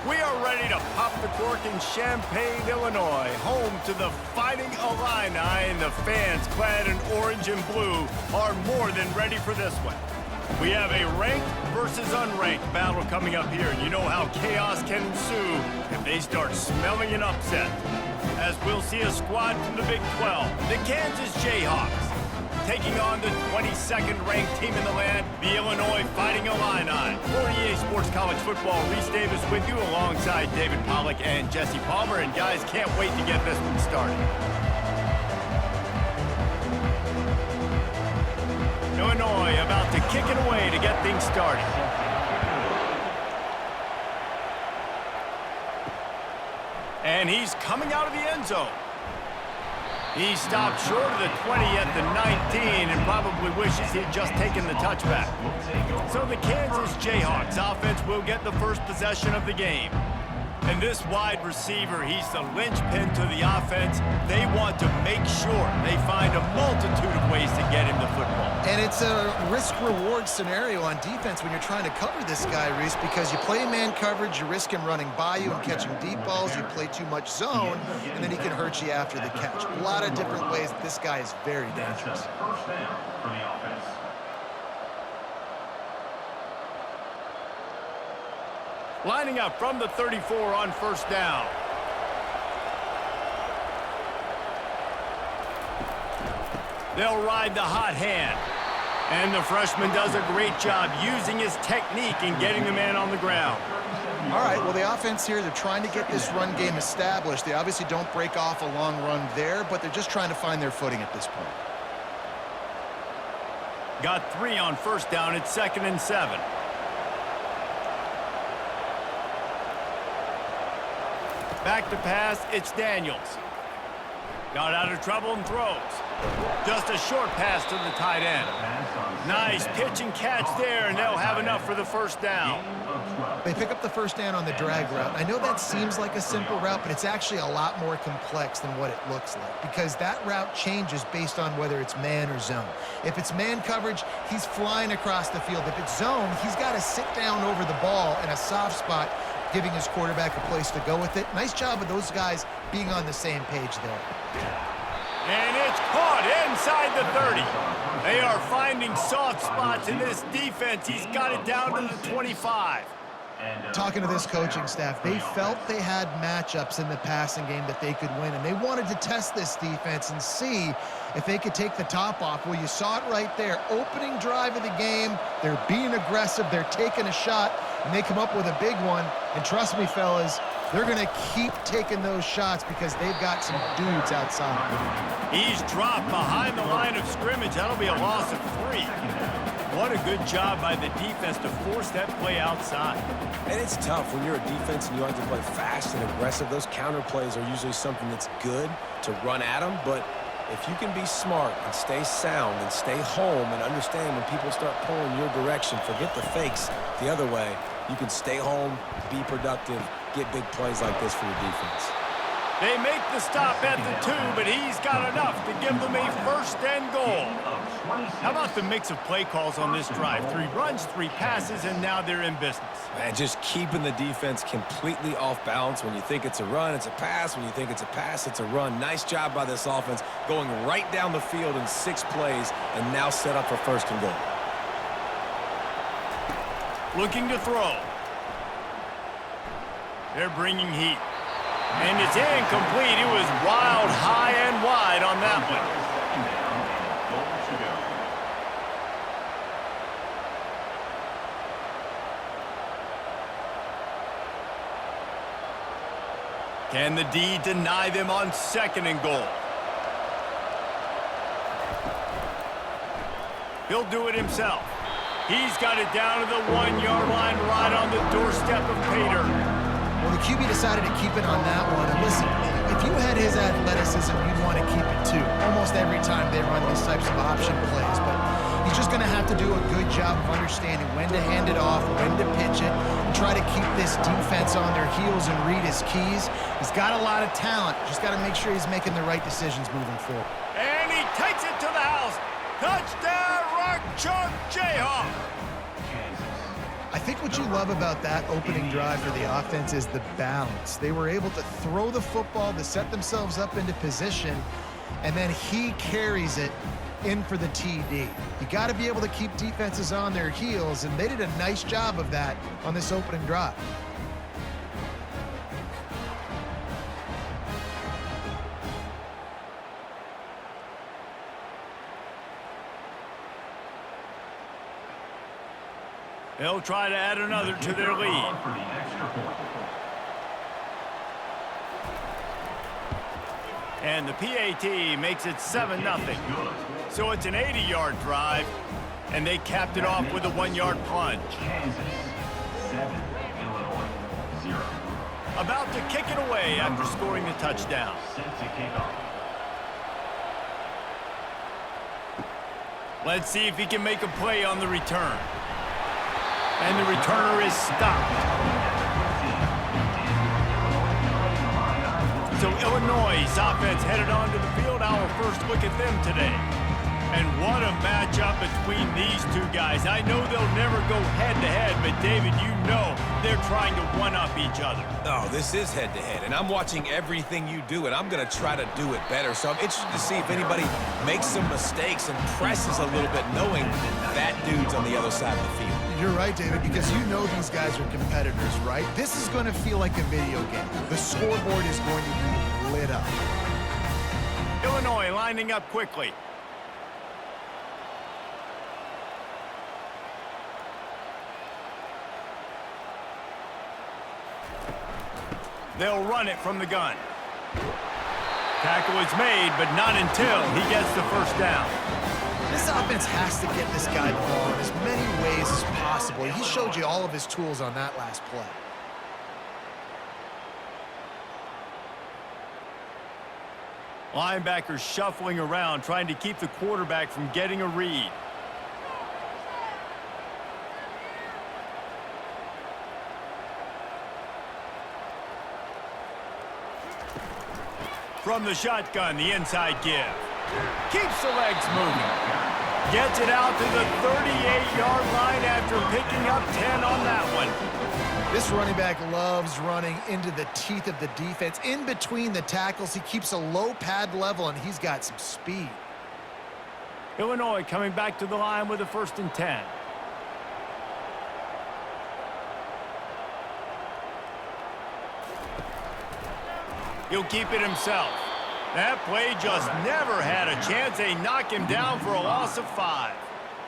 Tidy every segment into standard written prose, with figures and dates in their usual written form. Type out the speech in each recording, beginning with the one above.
We are ready to pop the cork in Champaign, Illinois, home to the Fighting Illini, and the fans clad in orange and blue are more than ready for this one. We have a ranked versus unranked battle coming up here, and you know how chaos can ensue if they start smelling an upset. As we'll see a squad from the Big 12, the Kansas Jayhawks, taking on the 22nd ranked team in the land, the Illinois Fighting Illini. For EA Sports College Football, Reese Davis with you alongside David Pollack and Jesse Palmer. And guys, can't wait to get this one started. Illinois about to kick it away to get things started. And he's coming out of the end zone. He stopped short of the 20 at the 19 and probably wishes he had just taken the touchback. So the Kansas Jayhawks offense will get the first possession of the game. And this wide receiver, he's the linchpin to the offense. They want to make sure they find a multitude of ways to get him the football. And it's a risk-reward scenario on defense when you're trying to cover this guy, Reese, because you play man coverage, you risk him running by you and catching deep balls. You play too much zone, and then he can hurt you after the catch. A lot of different ways that this guy is very dangerous. First down for the offense. Lining up from the 34 on first down. They'll ride the hot hand. And the freshman does a great job using his technique and getting the man on the ground. All right, well, the offense here, they're trying to get this run game established. They obviously don't break off a long run there, but they're just trying to find their footing at this point. Got 3 on first down. It's 2nd and 7. Back to pass, it's Daniels. Got out of trouble and throws. Just a short pass to the tight end. Nice pitch and catch there, and they'll have enough for the first down. They pick up the first down on the drag route. I know that seems like a simple route, but it's actually a lot more complex than what it looks like, because that route changes based on whether it's man or zone. If it's man coverage, he's flying across the field. If it's zone, he's got to sit down over the ball in a soft spot, giving his quarterback a place to go with it. Nice job of those guys being on the same page there. And it's caught inside the 30. They are finding soft spots in this defense. He's got it down to the 25. Talking to this coaching staff, they felt they had matchups in the passing game that they could win, and they wanted to test this defense and see if they could take the top off. Well, you saw it right there. Opening drive of the game, they're being aggressive, they're taking a shot, and they come up with a big one. And trust me, fellas, they're going to keep taking those shots because they've got some dudes outside. He's dropped behind the line of scrimmage. That'll be a loss of 3. What a good job by the defense to force that play outside. And it's tough when you're a defense and you have to play fast and aggressive. Those counter plays are usually something that's good to run at them, but if you can be smart and stay sound and stay home and understand when people start pulling your direction, forget the fakes the other way, you can stay home, be productive, get big plays like this for your defense. They make the stop at the 2, but he's got enough to give them a first and goal. How about the mix of play calls on this drive? 3 runs, 3 passes, and now they're in business. Man, just keeping the defense completely off balance. When you think it's a run, it's a pass. When you think it's a pass, it's a run. Nice job by this offense, going right down the field in 6 plays and now set up for first and goal. Looking to throw. They're bringing heat. And it's incomplete. It was wild, high, and wide on that one. Can the D deny them on 2nd and goal? He'll do it himself. He's got it down to the 1-yard line, right on the doorstep of Pater. Well, the QB decided to keep it on that one. And listen, if you had his athleticism, you'd want to keep it too. Almost every time they run these types of option plays. But he's just going to have to do a good job of understanding when to hand it off, when to pitch it, and try to keep this defense on their heels and read his keys. He's got a lot of talent. Just got to make sure he's making the right decisions moving forward. And he takes it to the house. Touchdown, Rock Chalk Jayhawk. I think what you love about that opening drive for the offense is the balance. They were able to throw the football to set themselves up into position, and then he carries it in for the TD. You got to be able to keep defenses on their heels, and they did a nice job of that on this opening drive. They'll try to add another to their lead. For the extra point. And the PAT makes it 7-0. So it's an 80-yard drive, and they capped it off with a 1-yard plunge. Kansas 7, Illinois 0. About to kick it away after scoring the touchdown. Set to kick off. Let's see if he can make a play on the return. And the returner is stopped. So Illinois' offense headed onto the field. Our first look at them today. And what a matchup between these two guys. I know they'll never go head-to-head, but David, you know they're trying to one-up each other. Oh, this is head-to-head, and I'm watching everything you do, and I'm going to try to do it better. So I'm interested to see if anybody makes some mistakes and presses a little bit, knowing that dude's on the other side of the field. You're right, David, because you know these guys are competitors, right? This is going to feel like a video game. The scoreboard is going to be lit up. Illinois lining up quickly. They'll run it from the gun. Tackle is made, but not until he gets the first down. This offense has to get this guy the ball in as many ways as possible. He showed you all of his tools on that last play. Linebackers shuffling around, trying to keep the quarterback from getting a read. From the shotgun, the inside give. Keeps the legs moving. Gets it out to the 38-yard line after picking up 10 on that one. This running back loves running into the teeth of the defense. In between the tackles, he keeps a low pad level, and he's got some speed. Illinois coming back to the line with a 1st and 10. He'll keep it himself. That play just never had a chance. They knock him down for a loss of 5.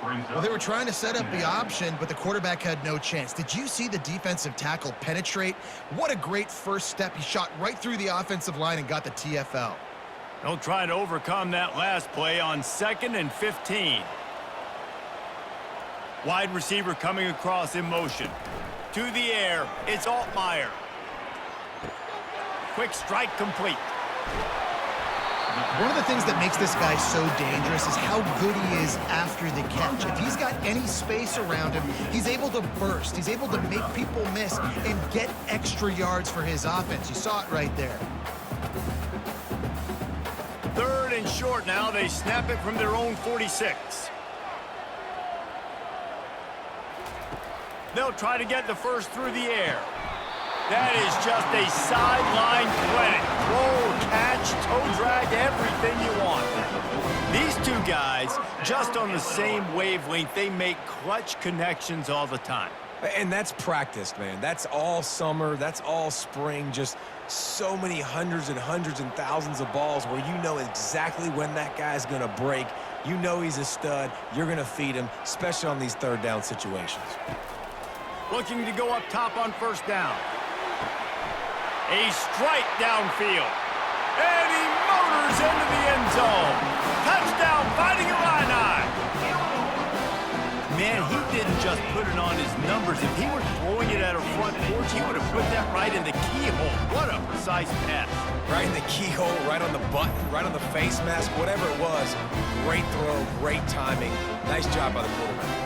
Well, they were trying to set up the option, but the quarterback had no chance. Did you see the defensive tackle penetrate? What a great first step. He shot right through the offensive line and got the TFL. They'll try to overcome that last play on 2nd and 15. Wide receiver coming across in motion. To the air, it's Altmaier. Quick strike complete. One of the things that makes this guy so dangerous is how good he is after the catch. If he's got any space around him, he's able to burst. He's able to make people miss and get extra yards for his offense. You saw it right there. 3rd and short now. They snap it from their own 46. They'll try to get the first through the air. That is just a sideline clinic. Throw, catch, toe drag, everything you want. These two guys, just on the same wavelength, they make clutch connections all the time. And that's practiced, man. That's all summer. That's all spring. Just so many hundreds and thousands of balls where you know exactly when that guy's going to break. You know he's a stud. You're going to feed him, especially on these 3rd down situations. Looking to go up top on 1st down. A strike downfield. And he motors into the end zone. Touchdown, Fighting Illini. Man, he didn't just put it on his numbers. If he were throwing it at a front porch, he would have put that right in the keyhole. What a precise pass. Right in the keyhole, right on the button, right on the face mask, whatever it was. Great throw, great timing. Nice job by the quarterback.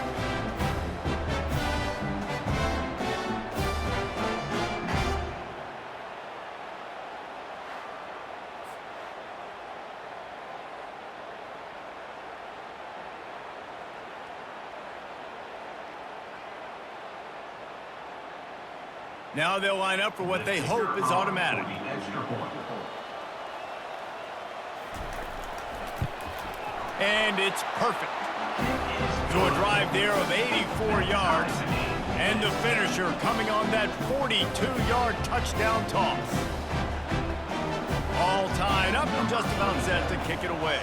Now they'll line up for what they hope is automatic. Extra point. And it's perfect. So a drive there of 84 yards. And the finisher coming on that 42-yard touchdown toss. All tied up and just about set to kick it away.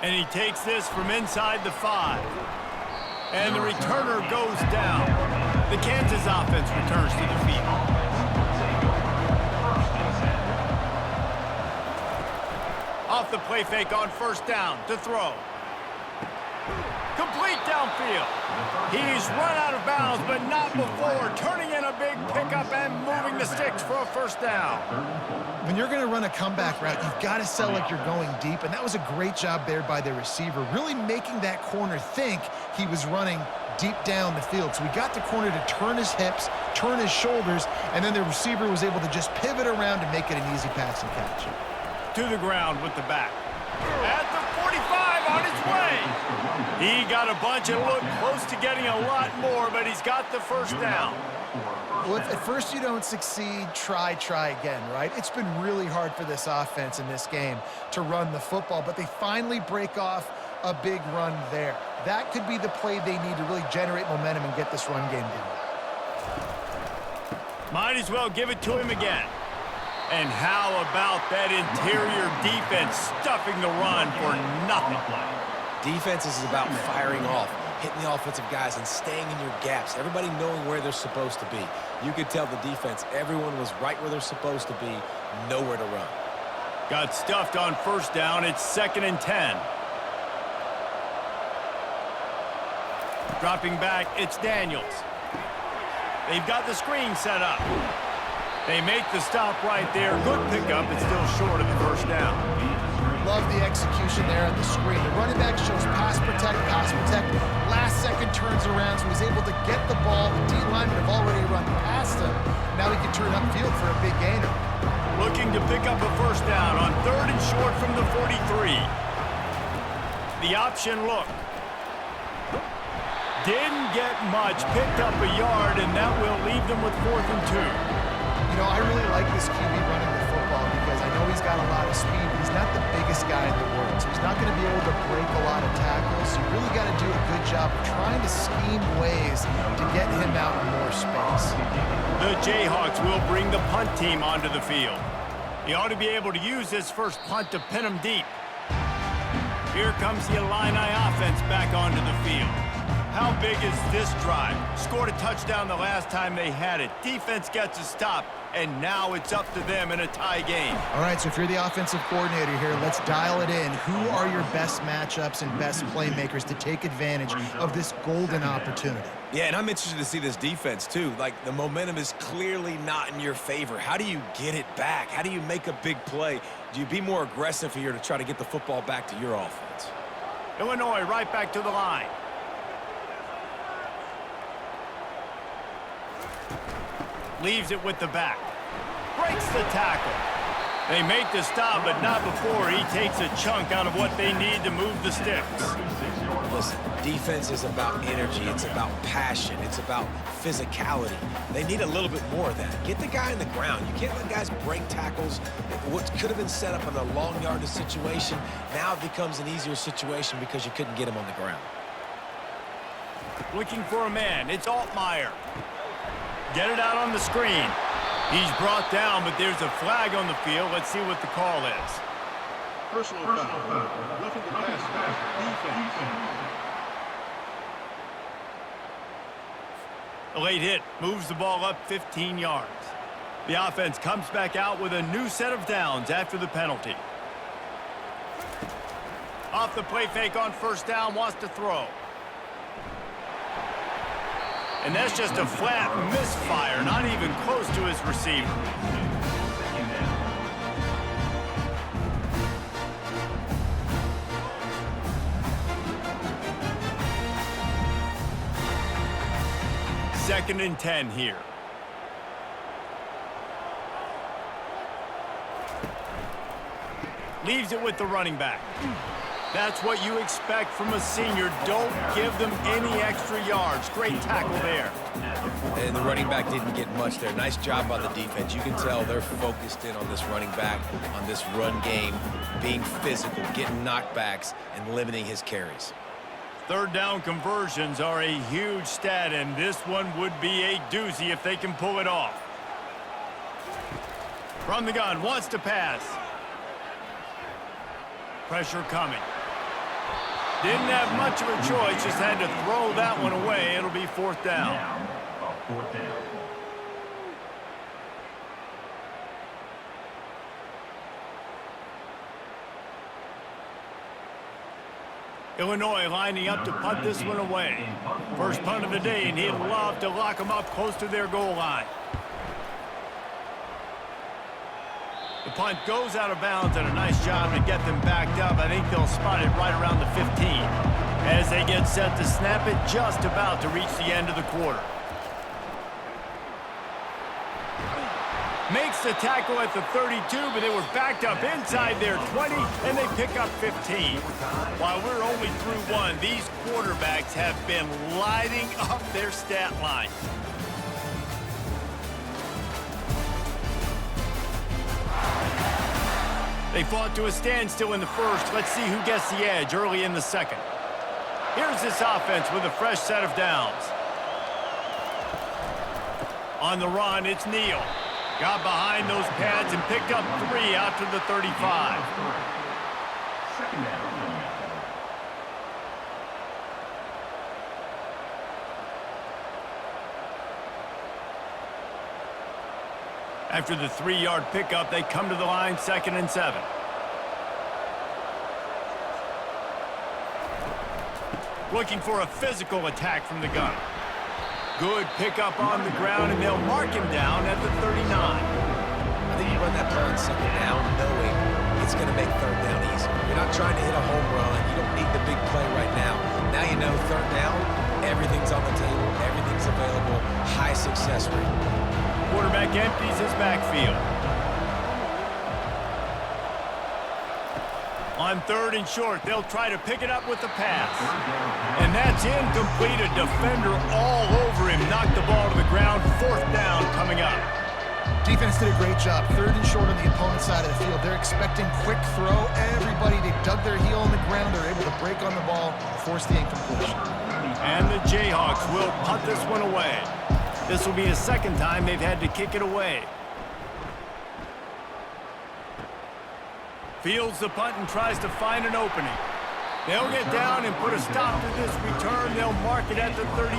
And he takes this from inside the 5. And the returner goes down. The Kansas offense returns to the field. Off the play fake on first down to throw. Complete downfield. He's run out of bounds, but not before turning in a big pickup and moving the sticks for a first down. When you're going to run a comeback route, you've got to sell like you're going deep, and that was a great job there by the receiver, really making that corner think he was running deep down the field. So we got the corner to turn his hips, turn his shoulders, and then the receiver was able to just pivot around and make it an easy pass and catch. To the ground with the back. At the 45 on his way. He got a bunch and looked close to getting a lot more, but he's got the first down. Well, if at first you don't succeed, try again, right? It's been really hard for this offense in this game to run the football, but they finally break off a big run there. That could be the play they need to really generate momentum and get this run game going. Might as well give it to him again. And how about that interior defense stuffing the run for nothing? Defense is about firing off, hitting the offensive guys and staying in your gaps, everybody knowing where they're supposed to be. You could tell the defense, everyone was right where they're supposed to be, nowhere to run. Got stuffed on first down. It's 2nd and 10. Dropping back, it's Daniels. They've got the screen set up. They make the stop right there. Good pickup. It's still short of the first down. Love the execution there on the screen. The running back shows pass protect. Last second turns around, so he's able to get the ball. The D-linemen have already run past him. Now he can turn upfield for a big gainer. Looking to pick up a first down on 3rd and short from the 43. The option look. Didn't get much. Picked up a yard, and that will leave them with 4th and 2. You know, I really like this QB running the football because I know he's got a lot of speed, but he's not the biggest guy in the world, so he's not going to be able to break a lot of tackles. So you really got to do a good job of trying to scheme ways to get him out in more space. The Jayhawks will bring the punt team onto the field. He ought to be able to use this first punt to pin him deep. Here comes the Illini offense back onto the field. How big is this drive? Scored a touchdown the last time they had it. Defense gets a stop, and now it's up to them in a tie game. All right, so if you're the offensive coordinator here, let's dial it in. Who are your best matchups and best playmakers to take advantage of this golden opportunity? Yeah, and I'm interested to see this defense, too. Like, the momentum is clearly not in your favor. How do you get it back? How do you make a big play? Do you be more aggressive here to try to get the football back to your offense? Illinois right back to the line. Leaves it with the back. Breaks the tackle. They make the stop, but not before he takes a chunk out of what they need to move the sticks. Listen, defense is about energy. It's about passion. It's about physicality. They need a little bit more of that. Get the guy in the ground. You can't let guys break tackles. What could have been set up in a long yardage situation, now it becomes an easier situation because you couldn't get him on the ground. Looking for a man. It's Altmaier. Get it out on the screen. He's brought down, but there's a flag on the field. Let's see what the call is. Personal foul. Roughing the pass. Defense. A late hit moves the ball up 15 yards. The offense comes back out with a new set of downs after the penalty. Off the play fake on first down, wants to throw. And that's just a flat misfire, not even close to his receiver. Second and 10 here. Leaves it with the running back. That's what you expect from a senior. Don't give them any extra yards. Great tackle there. And the running back didn't get much there. Nice job by the defense. You can tell they're focused in on this running back, on this run game, being physical, getting knockbacks, and limiting his carries. Third down conversions are a huge stat, and this one would be a doozy if they can pull it off. From the gun, wants to pass. Pressure coming. Didn't have much of a choice, just had to throw that one away. It'll be fourth down. Now, fourth down. Illinois lining up to punt this one away. First punt of the day, and he'd love to lock them up close to their goal line. The punt goes out of bounds, and a nice job to get them backed up. I think they'll spot it right around the 15 as they get set to snap it, just about to reach the end of the quarter. Makes the tackle at the 32, but they were backed up inside their 20, and they pick up 15. While we're only through one, these quarterbacks have been lighting up their stat line. They fought to a standstill in the first. Let's see who gets the edge early in the second. Here's this offense with a fresh set of downs. On the run, it's Neal. Got behind those pads and picked up 3 out to the 35. Second down. After the 3-yard pickup, they come to the line, 2nd and 7. Looking for a physical attack from the gun. Good pickup on the ground, and they'll mark him down at the 39. I think you run that play on second down knowing it's going to make third down easy. You're not trying to hit a home run. You don't need the big play right now. Now you know third down, everything's on the table, everything's available, high success rate. Quarterback empties his backfield. On 3rd and short, they'll try to pick it up with the pass. And that's incomplete. A defender all over him. Knocked the ball to the ground. 4th down coming up. Defense did a great job. 3rd and short on the opponent's side of the field. They're expecting quick throw. Everybody, they dug their heel on the ground. They're able to break on the ball, force the incompletion. And the Jayhawks will punt this one away. This will be the 2nd time they've had to kick it away. Fields the punt and tries to find an opening. They'll get down and put a stop to this return. They'll mark it at the 32.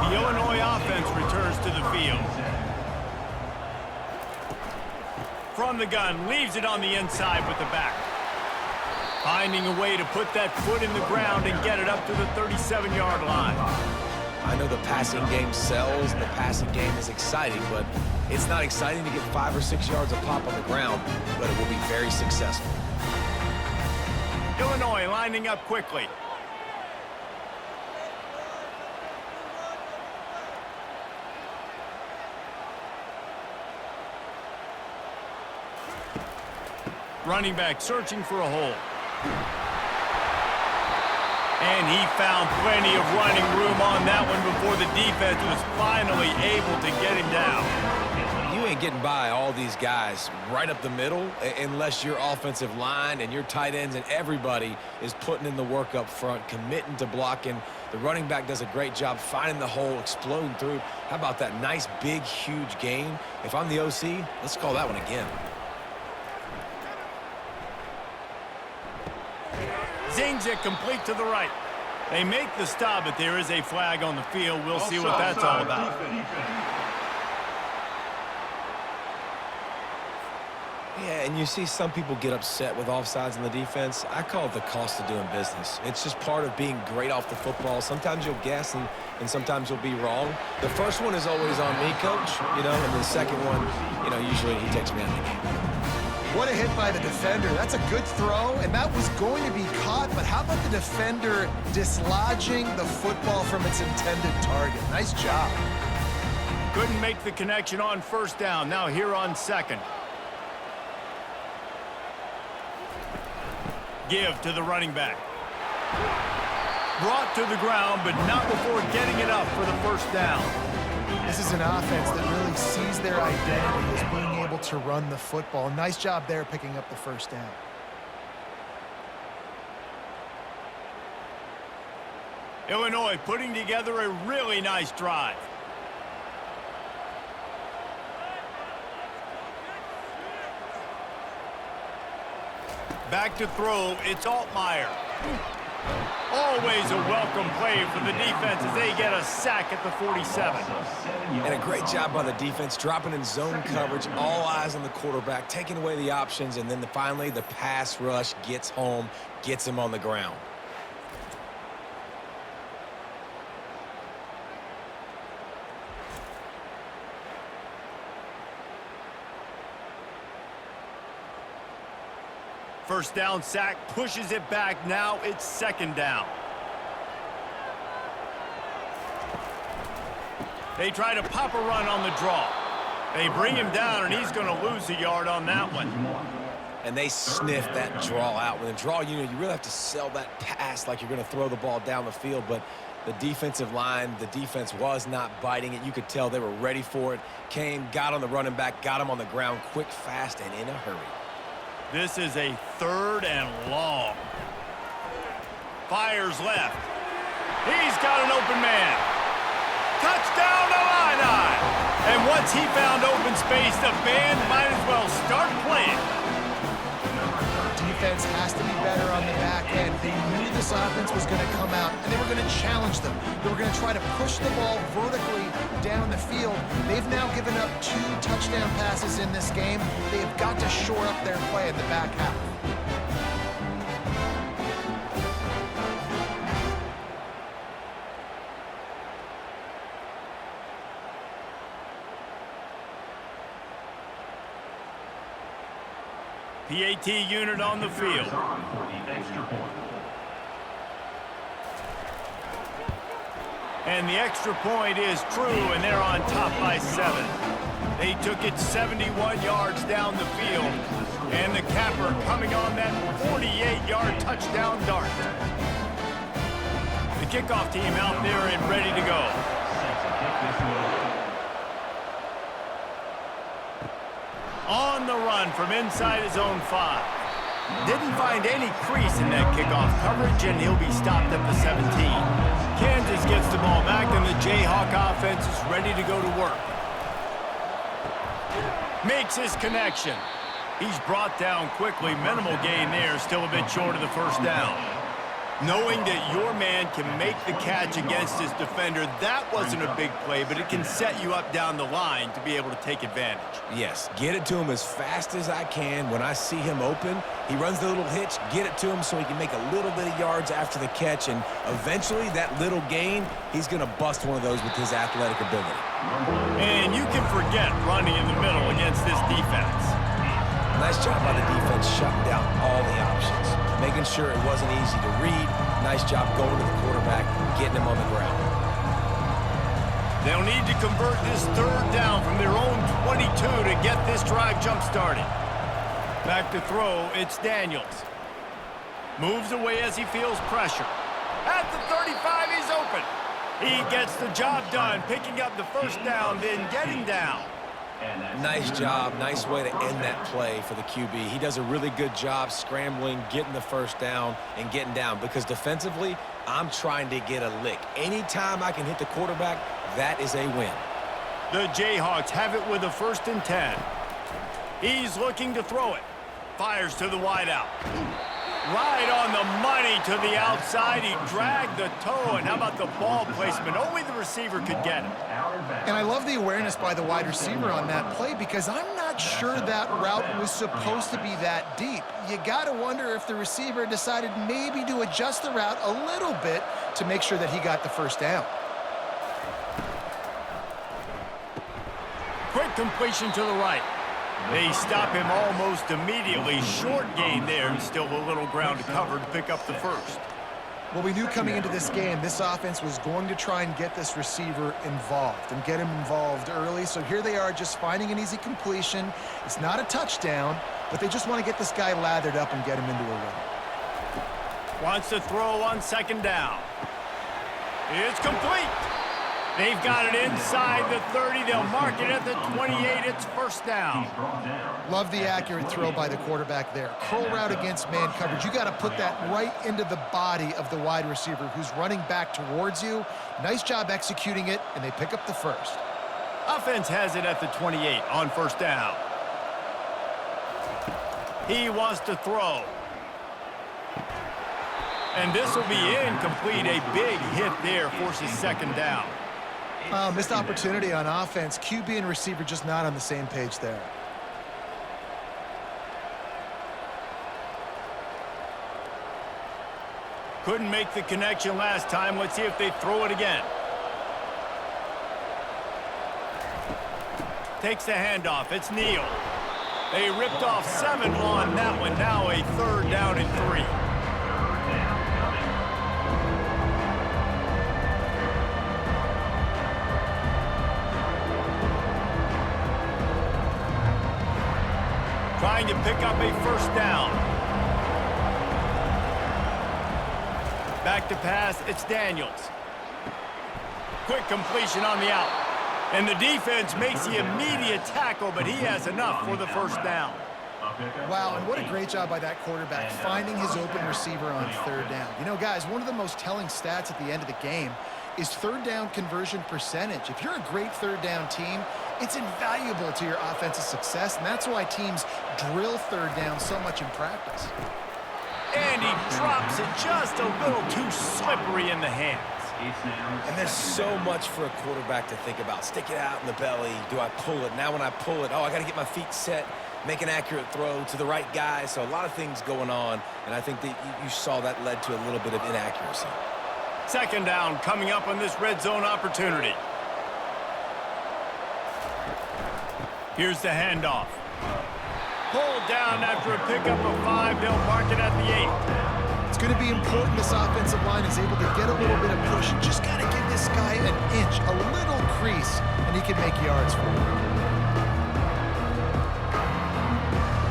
The Illinois offense returns to the field. From the gun, leaves it on the inside with the back. Finding a way to put that foot in the ground and get it up to the 37-yard line. I know the passing game sells, the passing game is exciting, but it's not exciting to get 5 or 6 yards of pop on the ground, but it will be very successful. Illinois lining up quickly. Running back searching for a hole. And he found plenty of running room on that one before the defense was finally able to get him down. You ain't getting by all these guys right up the middle unless your offensive line and your tight ends and everybody is putting in the work up front, committing to blocking. The running back does a great job finding the hole, exploding through. How about that nice, big, huge gain? If I'm the OC, let's call that one again. Zings it complete to the right. They make the stop, but there is a flag on the field. We'll see what that's all about. Yeah, and you see some people get upset with offsides in the defense. I call it the cost of doing business. It's just part of being great off the football. Sometimes you'll guess and sometimes you'll be wrong. The first one is always on me, Coach, and the second one, usually he takes me out of the game. What a hit by the defender. That's a good throw, and that was going to be caught, but how about the defender dislodging the football from its intended target? Nice job. Couldn't make the connection on first down. Now here on second. give to the running back. Brought to the ground, but not before getting it up for the first down. This is an offense that really sees their identity as being able to run the football. Nice job there picking up the first down. Illinois putting together a really nice drive. Back to throw, it's Altmaier. Always a welcome play for the defense as they get a sack at the 47. And a great job by the defense, dropping in zone coverage, all eyes on the quarterback, taking away the options, and then finally the pass rush gets home, gets him on the ground. First down sack, pushes it back. Now it's second down. They try to pop a run on the draw. They bring him down, and he's going to lose a yard on that one. And they sniff that draw out. With a draw, you really have to sell that pass like you're going to throw the ball down the field. But the defensive line, the defense was not biting it. You could tell they were ready for it. Came, got on the running back, got him on the ground quick, fast, and in a hurry. This is a third and long. Fires left. He's got an open man. Touchdown Illini! And once he found open space, the band might as well start playing. Defense has to be better on the back end. They knew this offense was going to come out, and they were going to challenge them. They were going to try to push the ball vertically down the field. They've now given up 2 touchdown passes in this game. They've got to shore up their play in the back half. PAT unit on the field. And the extra point is true, and they're on top by 7. They took it 71 yards down the field, and the capper coming on that 48-yard touchdown dart. The kickoff team out there and ready to go. On the run from inside his own 5. Didn't find any crease in that kickoff coverage, and he'll be stopped at the 17. Kansas gets the ball back, and the Jayhawk offense is ready to go to work. Makes his connection. He's brought down quickly. Minimal gain there, still a bit short of the first down. Knowing that your man can make the catch against his defender, that wasn't a big play, but it can set you up down the line to be able to take advantage. Yes, get it to him as fast as I can. When I see him open, he runs the little hitch, get it to him so he can make a little bit of yards after the catch, and eventually that little gain, he's going to bust one of those with his athletic ability. And you can forget running in the middle against this defense. Nice job by the defense shutting down all the options, making sure it wasn't easy to read. Nice job going to the quarterback, getting him on the ground. They'll need to convert this third down from their own 22 to get this drive jump-started. Back to throw, it's Daniels. Moves away as he feels pressure. At the 35, he's open. He gets the job done, picking up the first down, then getting down. Nice job. Nice way to end that play for the QB. He does a really good job scrambling, getting the first down, and getting down. Because defensively, I'm trying to get a lick. Anytime I can hit the quarterback, that is a win. The Jayhawks have it with a 1st and 10. He's looking to throw it. Fires to the wideout. Right on the money to the outside. He dragged the toe, and how about the ball placement? Only the receiver could get it. And I love the awareness by the wide receiver on that play because I'm not sure that route was supposed to be that deep. You got to wonder if the receiver decided maybe to adjust the route a little bit to make sure that he got the first down. Quick completion to the right. They stop him almost immediately. Short gain there, and still a little ground to cover to pick up the first. Well, we knew coming into this game, this offense was going to try and get this receiver involved and get him involved early. So here they are just finding an easy completion. It's not a touchdown, but they just want to get this guy lathered up and get him into a run. Wants to throw on second down. It's complete. They've got it inside the 30. They'll mark it at the 28. It's first down. Love the accurate throw by the quarterback there. Curl route against man coverage. You got to put that right into the body of the wide receiver who's running back towards you. Nice job executing it, and they pick up the first. Offense has it at the 28 on first down. He wants to throw. And this will be incomplete. A big hit there forces second down. Missed opportunity on offense. QB and receiver just not on the same page there. Couldn't make the connection last time. Let's see if they throw it again. Takes the handoff. It's Neal. They ripped off 7 on that one. Now a third down and 3. Trying to pick up a first down. Back to pass, it's Daniels. Quick completion on the out. And the defense makes the immediate tackle, but he has enough for the first down. Wow, and what a great job by that quarterback, finding his open receiver on third down. You know, guys, one of the most telling stats at the end of the game is third down conversion percentage. If you're a great third down team, it's invaluable to your offensive success, and that's why teams drill third down so much in practice. And he drops it just a little too slippery in the hands. And there's so much for a quarterback to think about. Stick it out in the belly. Do I pull it? Now when I pull it, oh, I got to get my feet set, make an accurate throw to the right guy. So a lot of things going on, and I think that you saw that led to a little bit of inaccuracy. Second down coming up on this red zone opportunity. Here's the handoff. Pulled down after a pickup of 5. They'll mark it at the 8. It's going to be important this offensive line is able to get a little bit of push. You just got to give this guy an inch, a little crease, and he can make yards for you.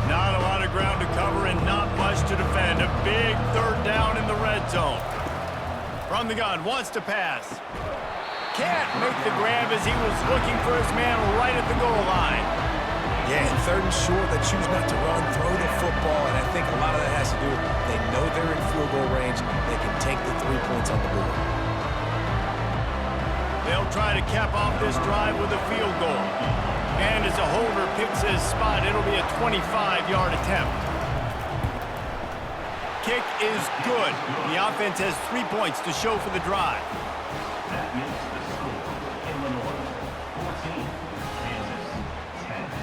Not a lot of ground to cover and not much to defend. A big third down in the red zone. From the gun, wants to pass. Can't make the grab as he was looking for his man right at the goal line. Yeah, and third and short, they choose not to run, throw the football, and I think a lot of that has to do with they know they're in field goal range. They can take the 3 points on the board. They'll try to cap off this drive with a field goal. And as a holder picks his spot, it'll be a 25-yard attempt. Kick is good. The offense has 3 points to show for the drive. That makes the score Illinois 14, Kansas 10.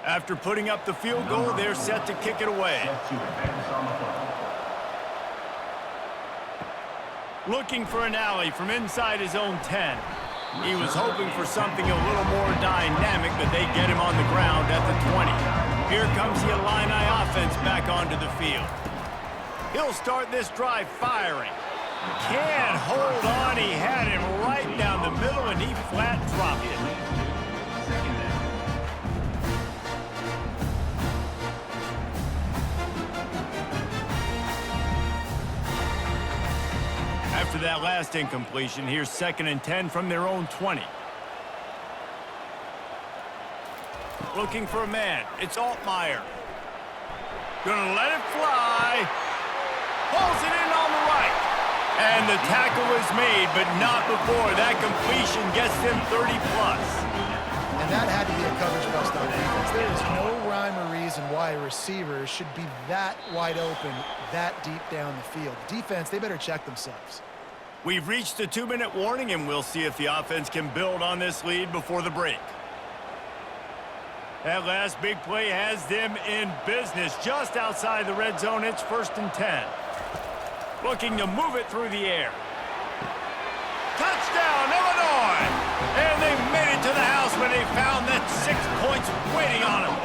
After putting up the field goal, they're set to kick it away. Set to advance on the play. Looking for an alley from inside his own 10. He was hoping for something a little more dynamic, but they get him on the ground at the 20. Here comes the Illini offense back onto the field. He'll start this drive firing. Can't hold on. He had him right down the middle, and he flat dropped it. Second down. After that last incompletion, here's 2nd and 10 from their own 20. Looking for a man. It's Altmaier. Gonna let it fly. Pulls it in on the right. And the tackle is made, but not before. That completion gets them 30+. And that had to be a coverage bust on defense. There is no rhyme or reason why a receiver should be that wide open, that deep down the field. Defense, they better check themselves. We've reached the 2-minute warning, and we'll see if the offense can build on this lead before the break. That last big play has them in business just outside the red zone. It's 1st and 10. Looking to move it through the air. Touchdown, Illinois! And they made it to the house when they found that 6 points waiting on them.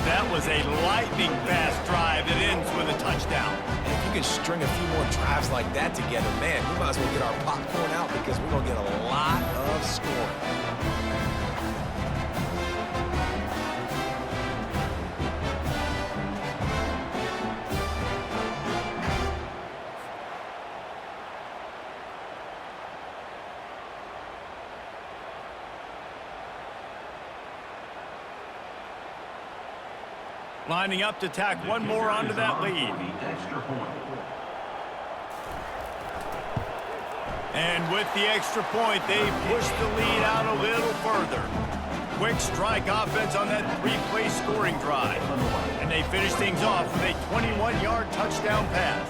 That was a lightning-fast drive that ends with a touchdown. If you can string a few more drives like that together, man, we might as well get our popcorn out because we're going to get a lot of scoring. Lining up to tack one more onto that lead. The extra point. And with the extra point, they push the lead out a little further. Quick strike offense on that 3-play scoring drive. And they finish things off with a 21-yard touchdown pass.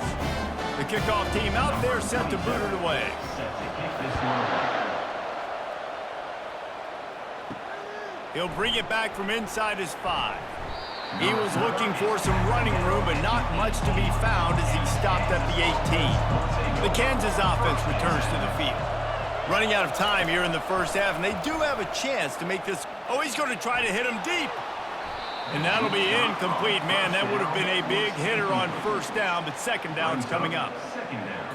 The kickoff team out there set to boot it away. Set to kick this one away. He'll bring it back from inside his 5. He was looking for some running room, but not much to be found as he stopped at the 18. The Kansas offense returns to the field. Running out of time here in the first half, and they do have a chance to make this. Oh, he's going to try to hit him deep. And that'll be incomplete. Man, that would have been a big hitter on first down, but second down's coming up.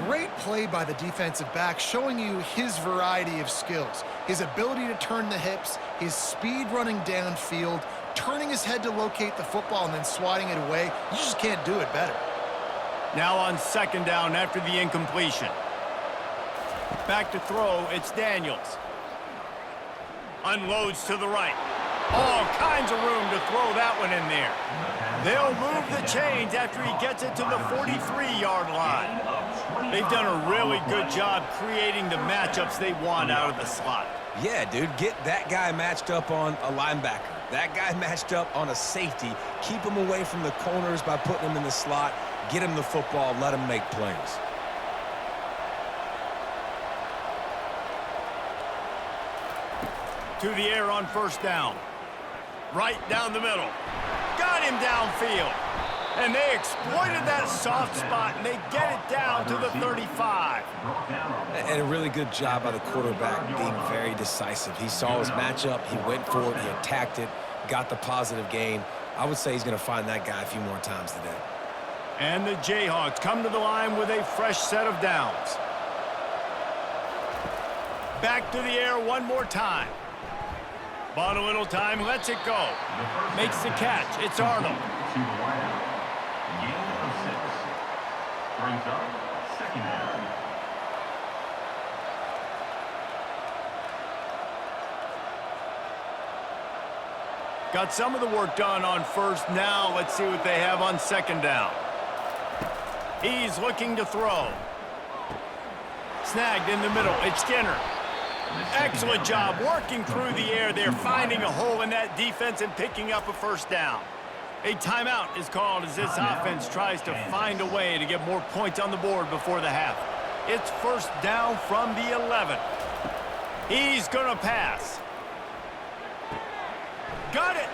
Great play by the defensive back, showing you his variety of skills. His ability to turn the hips, his speed running downfield, turning his head to locate the football and then swatting it away. You just can't do it better. Now on second down after the incompletion. Back to throw, it's Daniels. Unloads to the right. All kinds of room to throw that one in there. They'll move the chains after he gets it to the 43-yard line. They've done a really good job creating the matchups they want out of the slot. Yeah, dude, get that guy matched up on a linebacker. That guy matched up on a safety. Keep him away from the corners by putting him in the slot. Get him the football. Let him make plays. To the air on first down. Right down the middle. Got him downfield. And they exploited that soft spot, and they get it down to the 35. And a really good job by the quarterback being very decisive. He saw his matchup. He went for it. He attacked it. Got the positive gain. I would say he's going to find that guy a few more times today. And the Jayhawks come to the line with a fresh set of downs. Back to the air one more time. Bought a little time, lets it go. Makes the catch. It's Arnold. To the wideout. Gain of 6. Brings up second down. Got some of the work done on first. Now let's see what they have on second down. He's looking to throw. Snagged in the middle. It's Skinner. Excellent job working through the air there, finding a hole in that defense and picking up a first down. A timeout is called as this offense tries to find a way to get more points on the board before the half. It's first down from the 11. He's going to pass. Got it.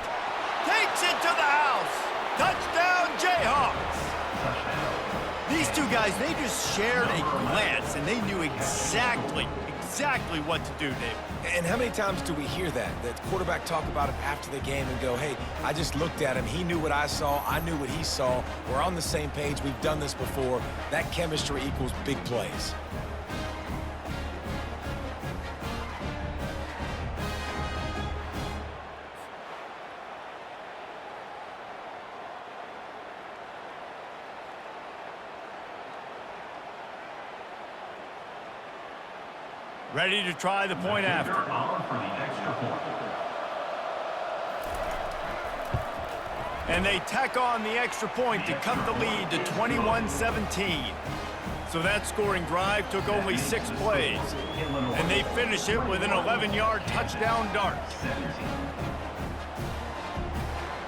Takes it to the house. Touchdown, Jayhawks. These two guys, they just shared a glance, and they knew exactly what to do, Dave. And how many times do we hear that? The quarterback talk about it after the game and go, hey, I just looked at him. He knew what I saw. I knew what he saw. We're on the same page. We've done this before. That chemistry equals big plays. Ready to try the point after. On for the extra point. And they tack on the extra point to cut the lead to 21-17. So that scoring drive took only 6 plays. And they finish it with an 11-yard touchdown dart.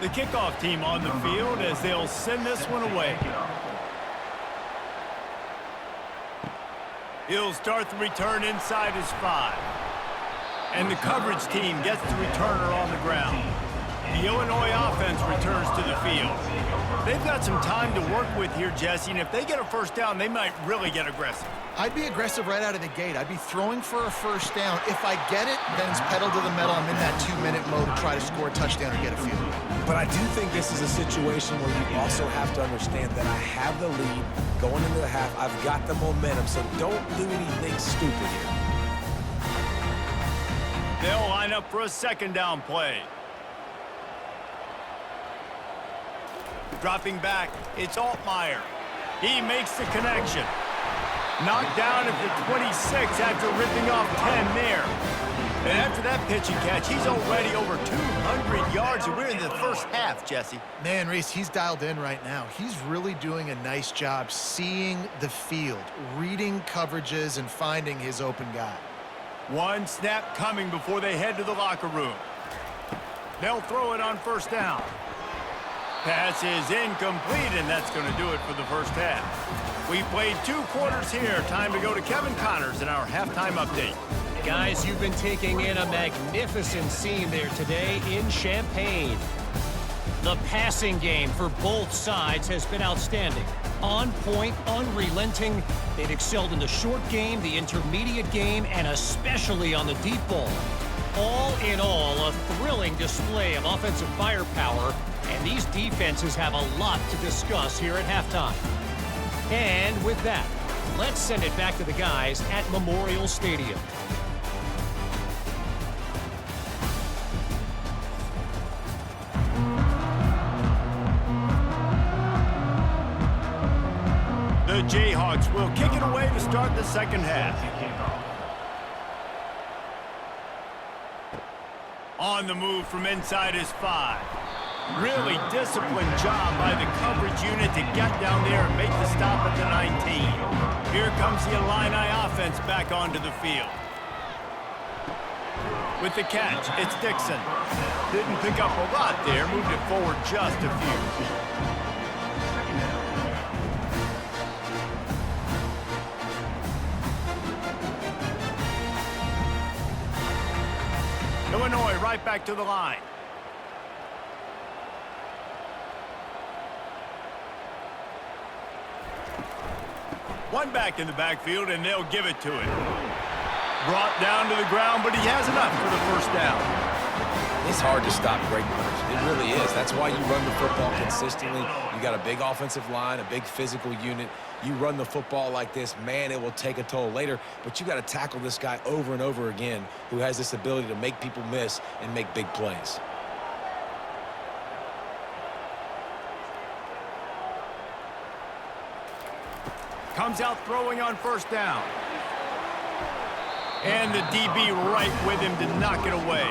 The kickoff team on the field as they'll send this one away. He'll start the return inside his 5. And the coverage team gets the returner on the ground. The Illinois offense returns to the field. They've got some time to work with here, Jesse, and if they get a first down, they might really get aggressive. I'd be aggressive right out of the gate. I'd be throwing for a first down. If I get it, then it's pedal to the metal. I'm in that 2-minute mode to try to score a touchdown or get a field goal. But I do think this is a situation where you also have to understand that I have the lead going into the half. I've got the momentum, so don't do anything stupid here. They'll line up for a second down play. Dropping back, it's Altmaier. He makes the connection. Knocked down at the 26 after ripping off 10 there. And after that pitch and catch, he's already over 200 yards, and we're in the first half, Jesse. Man, Reese, he's dialed in right now. He's really doing a nice job seeing the field, reading coverages, and finding his open guy. One snap coming before they head to the locker room. They'll throw it on first down. Pass is incomplete, and that's going to do it for the first half. We played 2 quarters here. Time to go to Kevin Connors in our halftime update. Guys, you've been taking in a magnificent scene there today in Champaign. The passing game for both sides has been outstanding. On point, unrelenting. They've excelled in the short game, the intermediate game, and especially on the deep ball. All in all, a thrilling display of offensive firepower, and these defenses have a lot to discuss here at halftime. And with that, let's send it back to the guys at Memorial Stadium. The Jayhawks will kick it away to start the second half. On the move from inside his 5. Really disciplined job by the coverage unit to get down there and make the stop at the 19. Here comes the Illini offense back onto the field. With the catch, it's Dixon. Didn't pick up a lot there, moved it forward just a few. Illinois right back to the line. One back in the backfield, and they'll give it to him. Brought down to the ground, but he has enough for the first down. It's hard to stop great runners. It really is. That's why you run the football consistently. You got a big offensive line, a big physical unit. You run the football like this, man, it will take a toll later. But you got to tackle this guy over and over again who has this ability to make people miss and make big plays. Comes out throwing on first down. And the DB right with him to knock it away.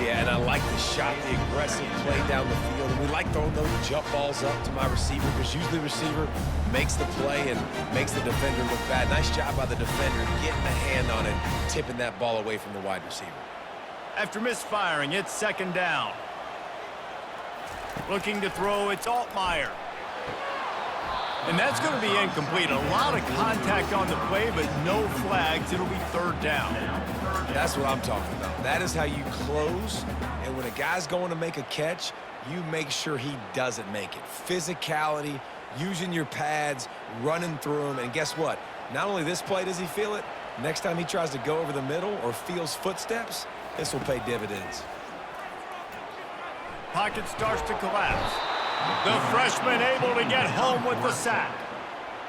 Yeah, and I like the shot, the aggressive play down the field. And we like throwing those jump balls up to my receiver because usually the receiver makes the play and makes the defender look bad. Nice job by the defender getting a hand on it, tipping that ball away from the wide receiver. After misfiring, it's second down. Looking to throw, it's Altmaier. And that's going to be incomplete. A lot of contact on the play, but no flags. It'll be third down. That's what I'm talking about. That is how you close. And when a guy's going to make a catch, you make sure he doesn't make it. Physicality, using your pads, running through them. And guess what? Not only this play does he feel it, next time he tries to go over the middle or feels footsteps, this will pay dividends. Pocket starts to collapse. The freshman able to get home with the sack.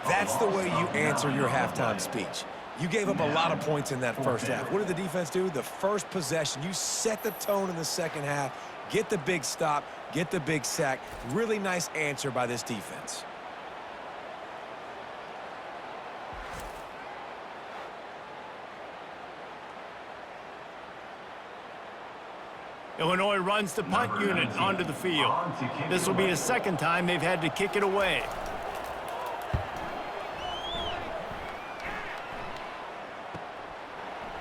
That's the way you answer your halftime speech. You gave up a lot of points in that first half. What did the defense do? The first possession, you set the tone in the second half, get the big stop, get the big sack. Really nice answer by this defense. Illinois runs the punt unit onto the field. This will be the second time they've had to kick it away.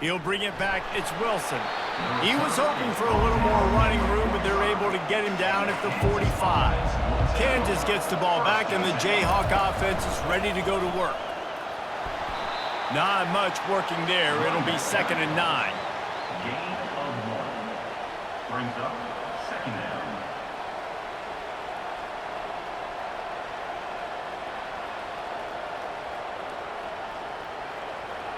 He'll bring it back. It's Wilson. He was hoping for a little more running room, but they're able to get him down at the 45. Kansas gets the ball back, and the Jayhawk offense is ready to go to work. Not much working there. It'll be 2nd and 9. Gain of 1. Brings up second down.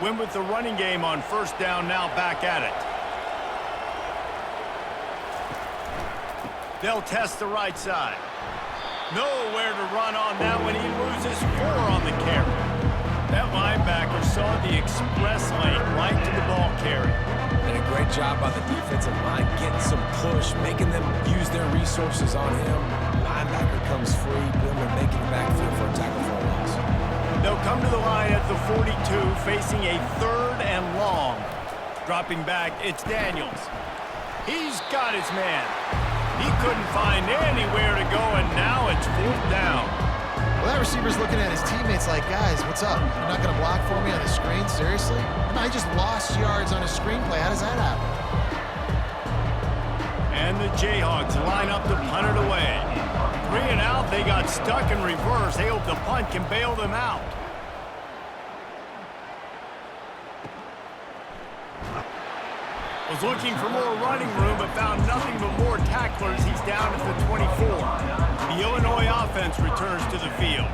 Win with the running game on first down, now back at it. They'll test the right side. Nowhere to run on that when he loses 4 on the carry. That linebacker saw the express lane right to the ball carry. And a great job by the defensive line, getting some push, making them use their resources on him. Linebacker comes free, boom, and making the backfield for a tackle for a loss. They'll come to the line at the 42, facing a 3rd and long. Dropping back, it's Daniels. He's got his man. He couldn't find anywhere to go, and now it's 4th down. Well, that receiver's looking at his teammates like, guys, what's up? You're not going to block for me on the screen? Seriously? I just lost yards on a screenplay. How does that happen? And the Jayhawks line up to punt it away. 3 and out, they got stuck in reverse. They hope the punt can bail them out. Was looking for more running room, but found nothing but more tacklers. He's down at the 24. The Illinois offense returns to the field.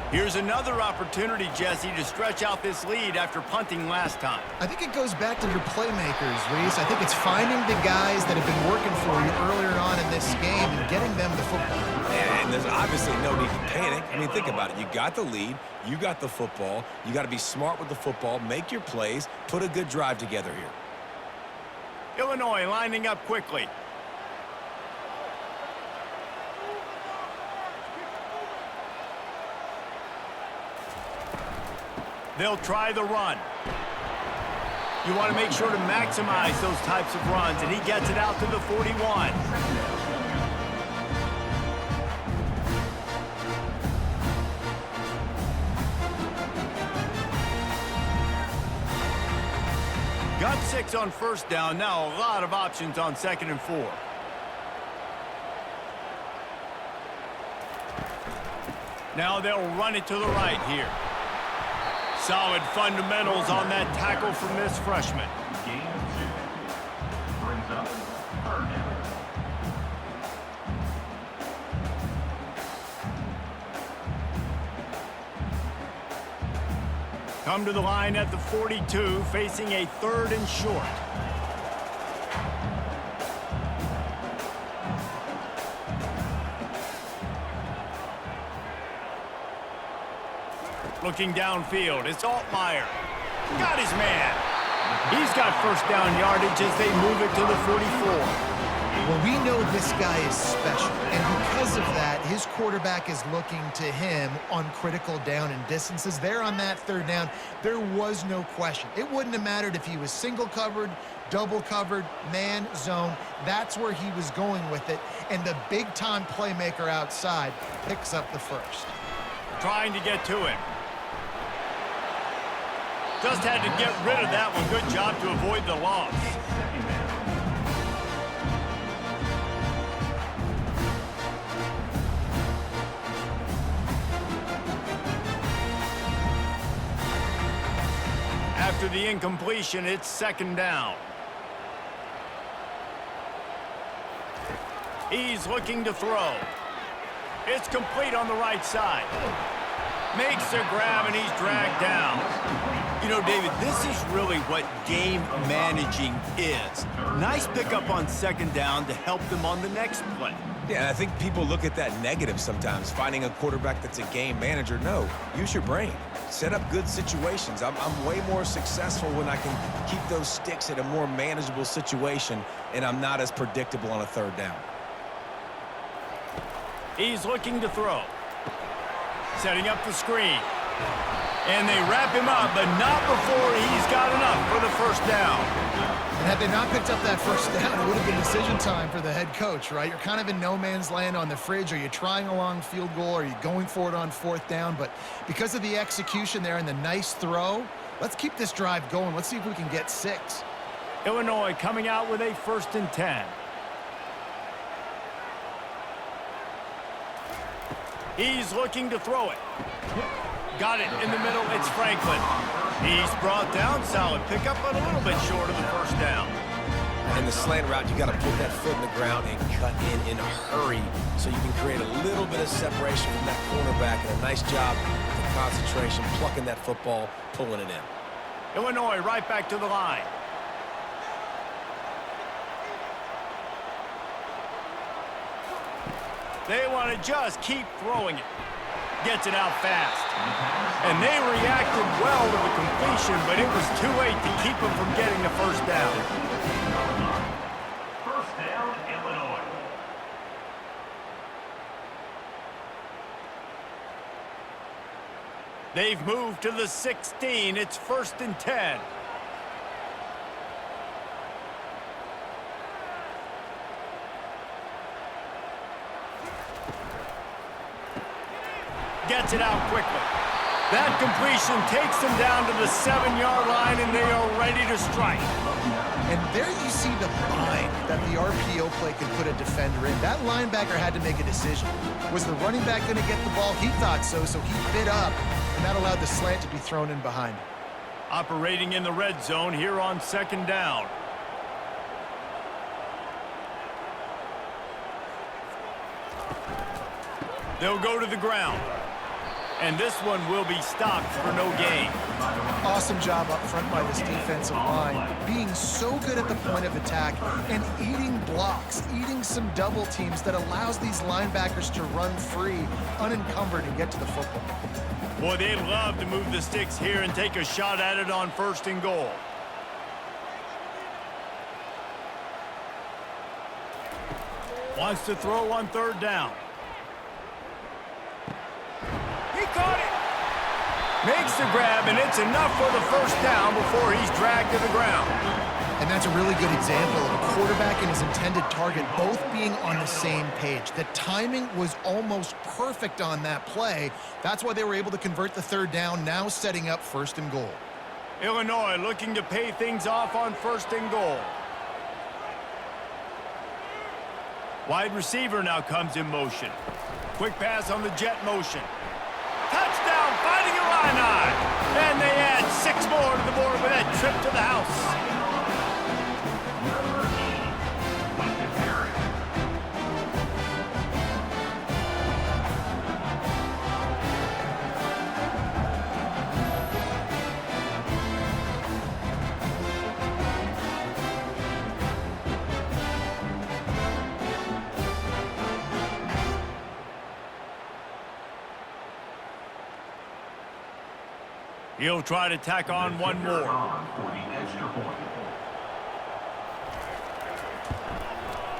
Here's another opportunity, Jesse, to stretch out this lead after punting last time. I think it goes back to your playmakers, Reese. I think it's finding the guys that have been working for you earlier on in this game and getting them the football. And there's obviously no need to panic. I mean, think about it. You got the lead. You got the football. You got to be smart with the football, make your plays, put a good drive together here. Illinois lining up quickly. They'll try the run. You want to make sure to maximize those types of runs, and he gets it out to the 41. Got 6 on first down. Now a lot of options on 2nd and 4. Now they'll run it to the right here. Solid fundamentals on that tackle from this freshman. Game 2. Brings up 3rd down. Come to the line at the 42, facing a 3rd and short. Looking downfield, it's Altmaier. Got his man. He's got first down yardage as they move it to the 44. Well, we know this guy is special, and because of that, his quarterback is looking to him on critical down and distances. There on that 3rd down, there was no question. It wouldn't have mattered if he was single covered, double covered, man, zone. That's where he was going with it, and the big-time playmaker outside picks up the first. Trying to get to it. Just had to get rid of that one. Good job to avoid the loss. After the incompletion, it's 2nd down. He's looking to throw. It's complete on the right side. Makes the grab, and he's dragged down. You know, David, this is really what game managing is. Nice pickup on 2nd down to help them on the next play. Yeah, and I think people look at that negative sometimes, finding a quarterback that's a game manager. No, use your brain. Set up good situations. I'm way more successful when I can keep those sticks at a more manageable situation, and I'm not as predictable on a 3rd down. He's looking to throw. Setting up the screen. And they wrap him up, but not before he's got enough for the first down. And had they not picked up that first down, it would have been decision time for the head coach, right? You're kind of in no man's land on the fridge. Are you trying a long field goal? Are you going for it on 4th down? But because of the execution there and the nice throw, let's keep this drive going. Let's see if we can get 6. Illinois coming out with a 1st and 10. He's looking to throw it. Got it in the middle. It's Franklin. He's brought down. Solid pickup, but a little bit short of the first down. In the slant route, you got to put that foot in the ground and cut in a hurry so you can create a little bit of separation from that cornerback. And a nice job with concentration, plucking that football, pulling it in. Illinois right back to the line. They want to just keep throwing it. Gets it out fast. And they reacted well to the completion, but it was too late to keep them from getting the first down. First down, Illinois. They've moved to the 16. It's 1st and 10. Gets it out quickly. That completion takes them down to the 7-yard line, and they are ready to strike. And there you see the bind that the RPO play can put a defender in. That linebacker had to make a decision. Was the running back going to get the ball? He thought so, so he bit up, and that allowed the slant to be thrown in behind. Operating in the red zone here on 2nd down. They'll go to the ground. And this one will be stopped for no gain. Awesome job up front by this defensive line, being so good at the point of attack and eating blocks, eating some double teams that allows these linebackers to run free, unencumbered, and get to the football. Boy, they'd love to move the sticks here and take a shot at it on 1st and goal. Wants to throw on 3rd down. Caught it. Makes the grab, and it's enough for the first down before he's dragged to the ground. And that's a really good example of a quarterback and his intended target both being on the same page. The timing was almost perfect on that play. That's why they were able to convert the 3rd down, now setting up 1st and goal. Illinois looking to pay things off on 1st and goal. Wide receiver now comes in motion. Quick pass on the jet motion. Touchdown, Fighting Illini! And they add 6 more to the board with that trip to the house. He'll try to tack on one more.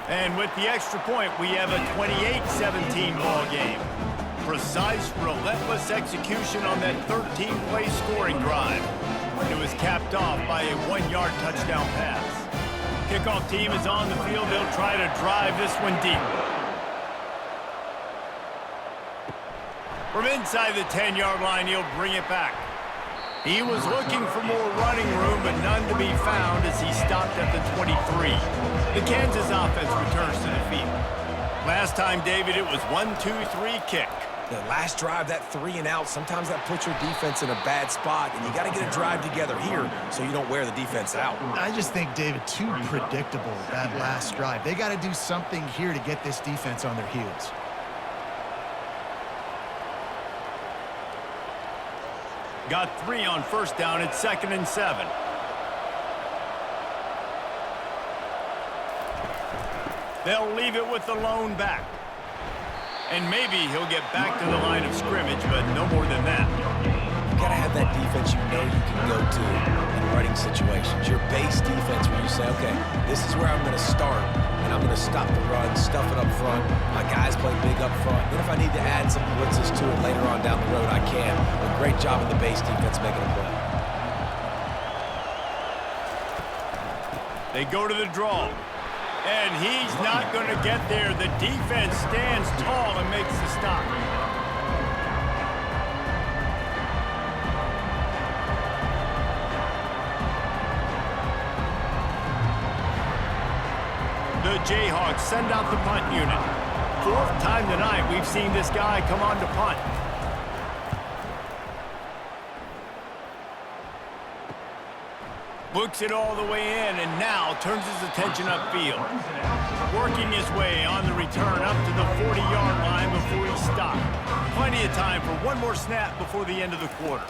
And with the extra point, we have a 28-17 ball game. Precise, relentless execution on that 13-play scoring drive. It was capped off by a 1-yard touchdown pass. Kickoff team is on the field. They'll try to drive this one deep. From inside the 10-yard line, he'll bring it back. He was looking for more running room, but none to be found as he stopped at the 23. The Kansas offense returns to the field. Last time, David, it was 1-2-3 kick. The last drive, that 3 and out, sometimes that puts your defense in a bad spot, and you got to get a drive together here so you don't wear the defense out. I just think, David, too predictable, that last drive. They got to do something here to get this defense on their heels. Got 3 on 1st down at 2nd and 7. They'll leave it with the lone back. And maybe he'll get back to the line of scrimmage, but no more than that. You got to have that defense you know you can go to in running situations. Your base defense where you say, okay, this is where I'm going to start, and I'm going to stop the run, stuff it up front. My guys play big up front. Then if I need to add some blitzes to it later on down the road, I can. But great job in the base defense making a play. They go to the draw. And he's not going to get there. The defense stands tall and makes the stop. The Jayhawks send out the punt unit. 4th time tonight we've seen this guy come on to punt. Looks it all the way in, and now turns his attention upfield. Working his way on the return up to the 40-yard line before he stopped. Plenty of time for one more snap before the end of the quarter.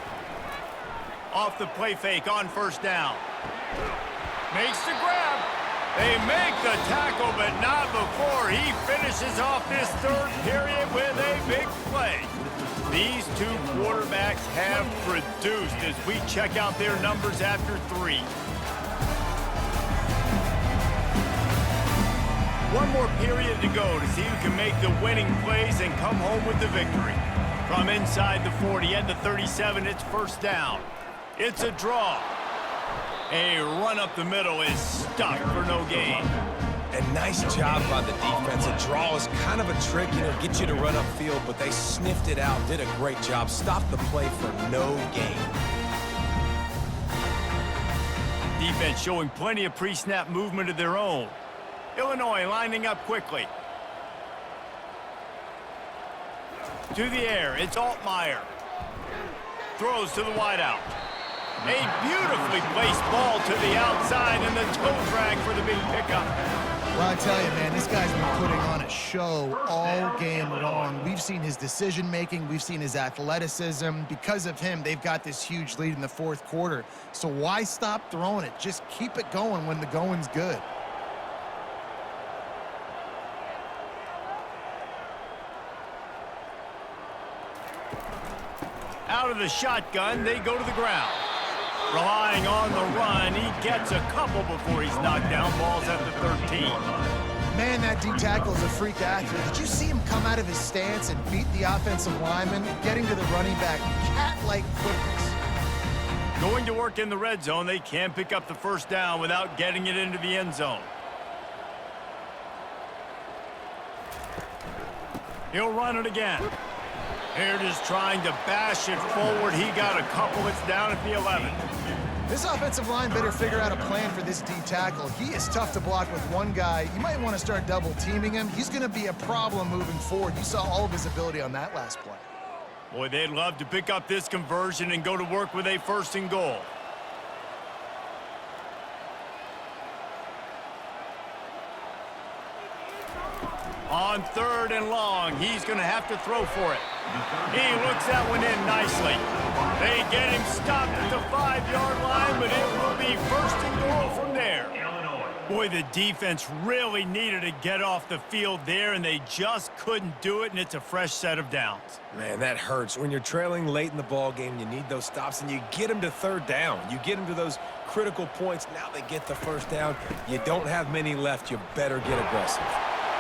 Off the play fake on first down. Makes the grab. They make the tackle, but not before he finishes off this third period with a big play. These two quarterbacks have produced as we check out their numbers after 3. One more period to go to see who can make the winning plays and come home with the victory. From inside the 40 and the 37, it's first down. It's a draw. A run up the middle is stuck for no gain. And nice job by the defense. A draw is kind of a trick, get you to run upfield, but they sniffed it out, did a great job, stopped the play for no gain. Defense showing plenty of pre-snap movement of their own. Illinois lining up quickly. To the air, it's Altmaier. Throws to the wideout. A beautifully placed ball to the outside and the toe drag for the big pickup. Well, I tell you, man, this guy's been putting on a show all game long. We've seen his decision-making. We've seen his athleticism. Because of him, they've got this huge lead in the fourth quarter. So why stop throwing it? Just keep it going when the going's good. Out of the shotgun, they go to the ground. Relying on the run, he gets a couple before he's knocked down. Ball's at the 13. Man, that D-tackle is a freak athlete. Did you see him come out of his stance and beat the offensive lineman, getting to the running back, cat-like quickness? Going to work in the red zone, they can't pick up the first down without getting it into the end zone. He'll run it again. Here just trying to bash it forward. He got a couple. It's down at the 11. This offensive line better figure out a plan for this D-tackle. He is tough to block with one guy. You might want to start double-teaming him. He's going to be a problem moving forward. You saw all of his ability on that last play. Boy, they'd love to pick up this conversion and go to work with a 1st and goal. On 3rd and long, he's going to have to throw for it. He looks that one in nicely. They get him stopped at the 5-yard line, but it will be 1st and goal from there. Boy, the defense really needed to get off the field there, and they just couldn't do it, and it's a fresh set of downs. Man, that hurts. When you're trailing late in the ball game, you need those stops, and you get them to 3rd down. You get them to those critical points. Now they get the 1st down. You don't have many left. You better get aggressive.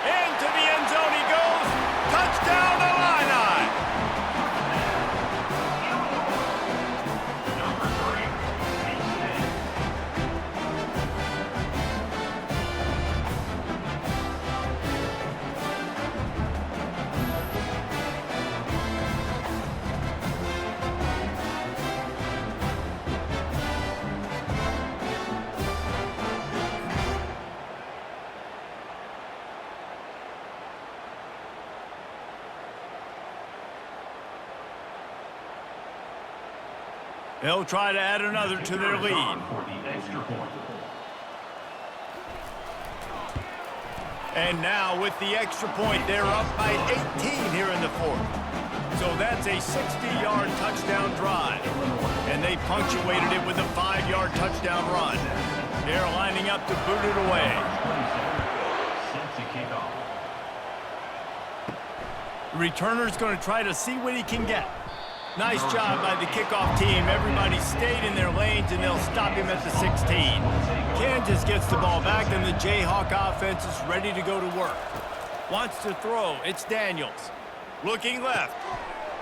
Into the end zone he goes. Touchdown, Illini! They'll try to add another to their lead. And now with the extra point, they're up by 18 here in the 4th. So that's a 60-yard touchdown drive. And they punctuated it with a 5-yard touchdown run. They're lining up to boot it away. The returner's going to try to see what he can get. Nice job by the kickoff team. Everybody stayed in their lanes, and they'll stop him at the 16. Kansas gets the ball back, and the Jayhawk offense is ready to go to work. Wants to throw. It's Daniels. Looking left.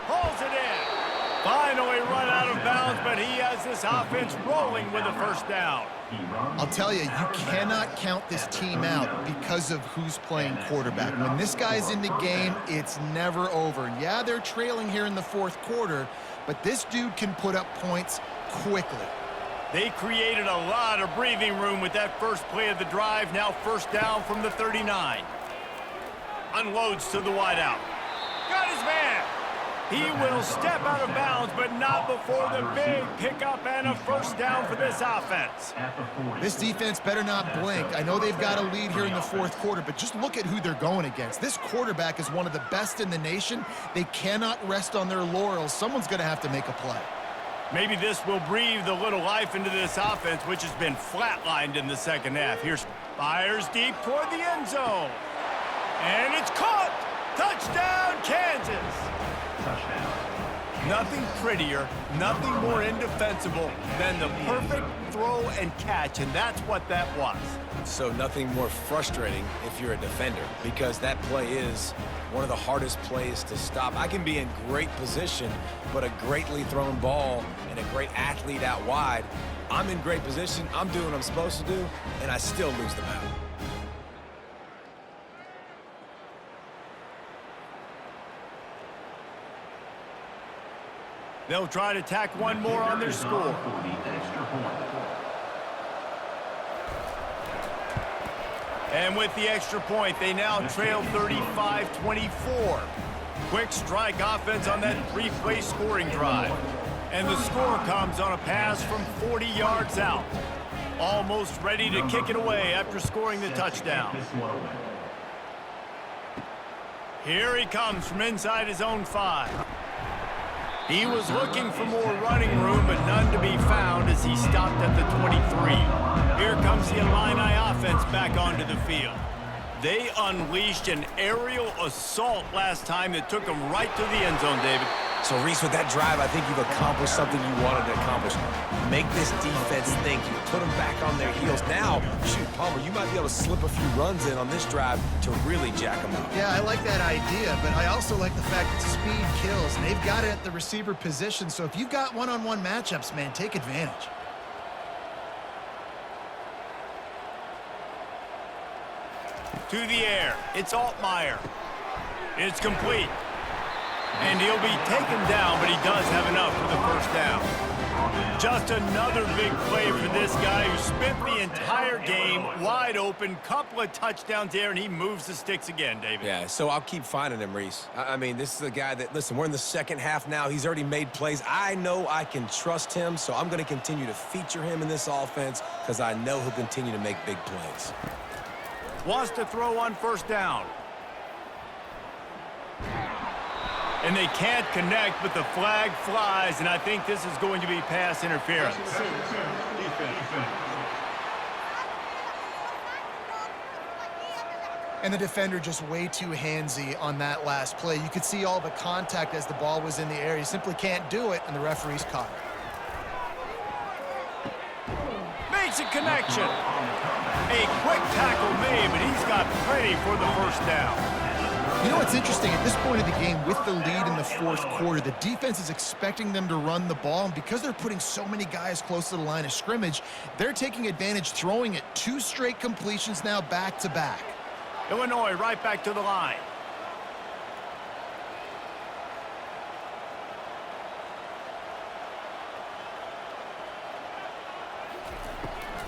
Hauls it in. Finally run out of bounds, but he has this offense rolling with a 1st down. I'll tell you, you cannot count this team out because of who's playing quarterback. When this guy's in the game, it's never over. Yeah, they're trailing here in the 4th quarter, but this dude can put up points quickly. They created a lot of breathing room with that first play of the drive. Now 1st down from the 39. Unloads to the wideout. Got his man. He will step out of bounds, but not before the big pickup and a first down for this offense. This defense better not blink. I know they've got a lead here in the fourth quarter, but just look at who they're going against. This quarterback is one of the best in the nation. They cannot rest on their laurels. Someone's going to have to make a play. Maybe this will breathe a little life into this offense, which has been flatlined in the second half. Here's fires deep toward the end zone. And it's caught! Touchdown, Kansas! Touchdown. Nothing prettier, nothing more indefensible than the perfect throw and catch, and that's what that was. So nothing more frustrating if you're a defender, because that play is one of the hardest plays to stop. I can be in great position, but a greatly thrown ball and a great athlete out wide, I'm in great position, I'm doing what I'm supposed to do, and I still lose the battle. They'll try to tack one more on their score. For the extra point. And with the extra point, they now trail 35-24. Quick strike offense on that three-play scoring drive. And the score comes on a pass from 40 yards out. Almost ready to kick it away after scoring the touchdown. Here he comes from inside his own 5. He was looking for more running room, but none to be found as he stopped at the 23. Here comes the Illini offense back onto the field. They unleashed an aerial assault last time that took them right to the end zone, David. So, Reese, with that drive, I think you've accomplished something you wanted to accomplish. Make this defense think. You put them back on their heels. Now, shoot, Palmer, you might be able to slip a few runs in on this drive to really jack them up. Yeah, I like that idea, but I also like the fact that speed kills, and they've got it at the receiver position. So if you've got one-on-one matchups, man, take advantage. To the air. It's Altmaier. It's complete. And he'll be taken down, but he does have enough for the first down. Just another big play for this guy who spent the entire game wide open. Couple of touchdowns there, and he moves the sticks again, David. Yeah, so I'll keep finding him, Reese. I mean, this is a guy that, listen, we're in the second half now. He's already made plays. I know I can trust him, so I'm going to continue to feature him in this offense because I know he'll continue to make big plays. Wants to throw on first down. And they can't connect, but the flag flies, and I think this is going to be pass interference. And the defender just way too handsy on that last play. You could see all the contact as the ball was in the air. He simply can't do it, and the referee's caught it. Makes a connection. A quick tackle made, but he's got plenty for the first down. You know what's interesting? At this point of the game, with the lead in the fourth quarter, the defense is expecting them to run the ball, and because they're putting so many guys close to the line of scrimmage, they're taking advantage, throwing it 2 straight completions now back-to-back. Illinois right back to the line.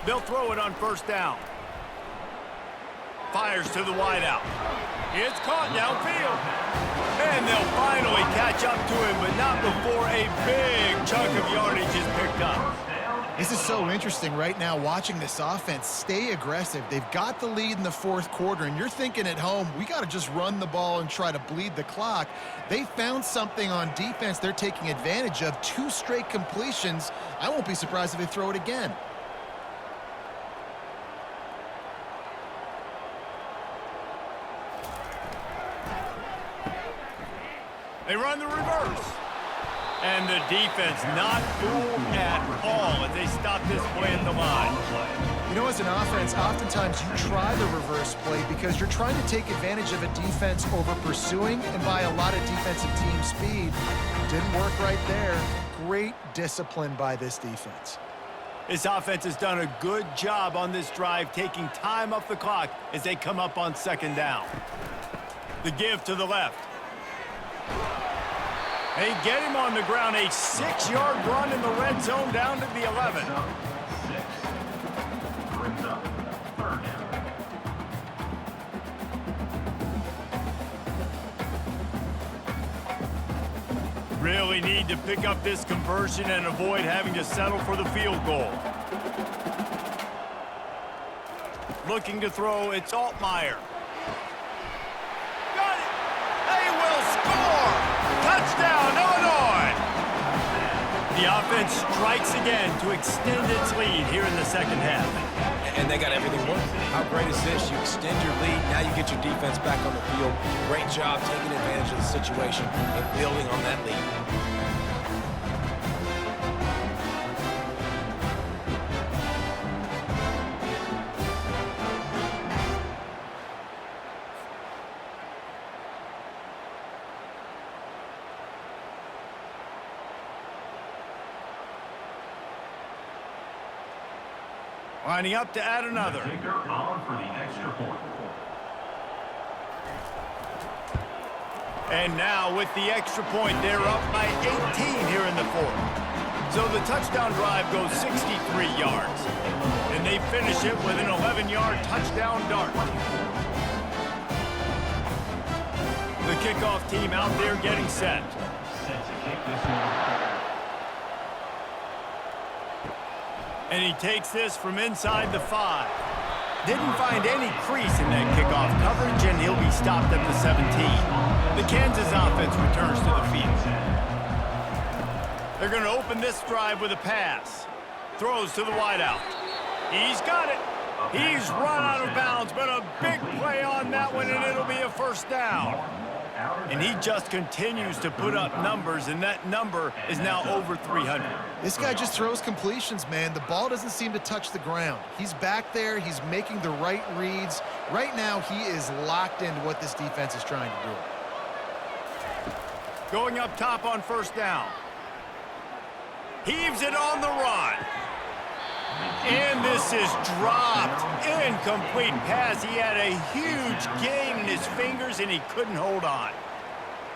They'll throw it on first down. Fires to the wideout. It's caught downfield. And they'll finally catch up to him, but not before a big chunk of yardage is picked up. This is so interesting right now, watching this offense stay aggressive. They've got the lead in the fourth quarter, and you're thinking at home, we got to just run the ball and try to bleed the clock. They found something on defense they're taking advantage of. 2 straight completions. I won't be surprised if they throw it again. They run the reverse. And the defense not fooled at all as they stop this play at the line. You know, as an offense, oftentimes you try the reverse play because you're trying to take advantage of a defense over pursuing and by a lot of defensive team speed. Didn't work right there. Great discipline by this defense. This offense has done a good job on this drive, taking time off the clock as they come up on second down. The give to the left. They get him on the ground, a 6-yard run in the red zone down to the 11. 6. Brings up third down. really need to pick up this conversion and avoid having to settle for the field goal. Looking to throw, it's Altmaier. Got it! They will score! Touchdown, Illinois! The offense strikes again to extend its lead here in the second half. And they got everything working. How great is this? You extend your lead, now you get your defense back on the field. Great job taking advantage of the situation and building on that lead. Lining up to add another. Kicker on for the extra point. And now with the extra point, they're up by 18 here in the fourth. So the touchdown drive goes 63 yards. And they finish it with an 11-yard touchdown dart. The kickoff team out there getting set. Set to kick this one. And he takes this from inside the 5. Didn't find any crease in that kickoff coverage, and he'll be stopped at the 17. The Kansas offense returns to the field. They're going to open this drive with a pass. Throws to the wideout. He's got it. He's run out of bounds, but a big play on that one, and it'll be a first down. And he just continues to put up numbers, and that number is now over 300. This guy just throws completions, man. The ball doesn't seem to touch the ground. He's back there. He's making the right reads. Right now, he is locked into what this defense is trying to do. Going up top on first down. Heaves it on the run. And this is dropped. Incomplete pass. He had a huge gain in his fingers, and he couldn't hold on.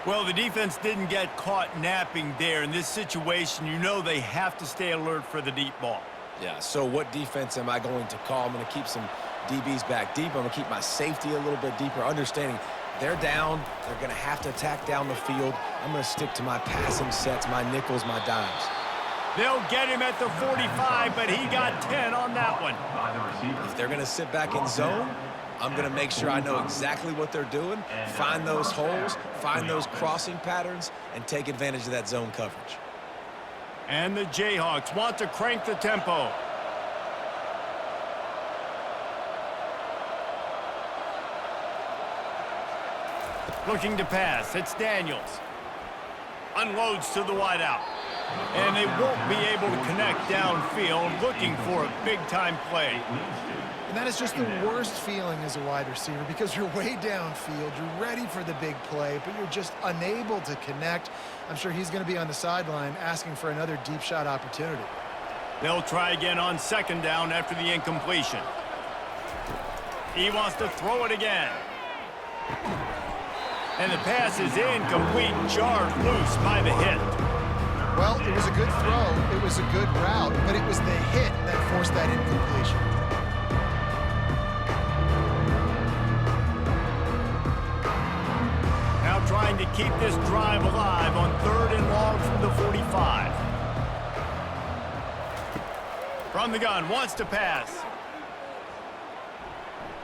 Well, the defense didn't get caught napping there. In this situation, you know they have to stay alert for the deep ball. Yeah, so what defense am I going to call? I'm going to keep some DBs back deep. I'm going to keep my safety a little bit deeper, understanding they're down. They're going to have to attack down the field. I'm going to stick to my passing sets, my nickels, my dimes. They'll get him at the 45, but he got 10 on that one. If they're going to sit back in zone, I'm going to make sure I know exactly what they're doing, find those holes, find those crossing patterns, and take advantage of that zone coverage. And the Jayhawks want to crank the tempo. Looking to pass. It's Daniels. Unloads to the wideout. And they won't be able to connect downfield, looking for a big-time play. And that is just the worst feeling as a wide receiver because you're way downfield, you're ready for the big play, but you're just unable to connect. I'm sure he's going to be on the sideline asking for another deep shot opportunity. They'll try again on second down after the incompletion. He wants to throw it again. And the pass is incomplete, jarred loose by the hit. Well, it was a good throw, it was a good route, but it was the hit that forced that incompletion. Now trying to keep this drive alive on 3rd and long from the 45. From the gun, wants to pass.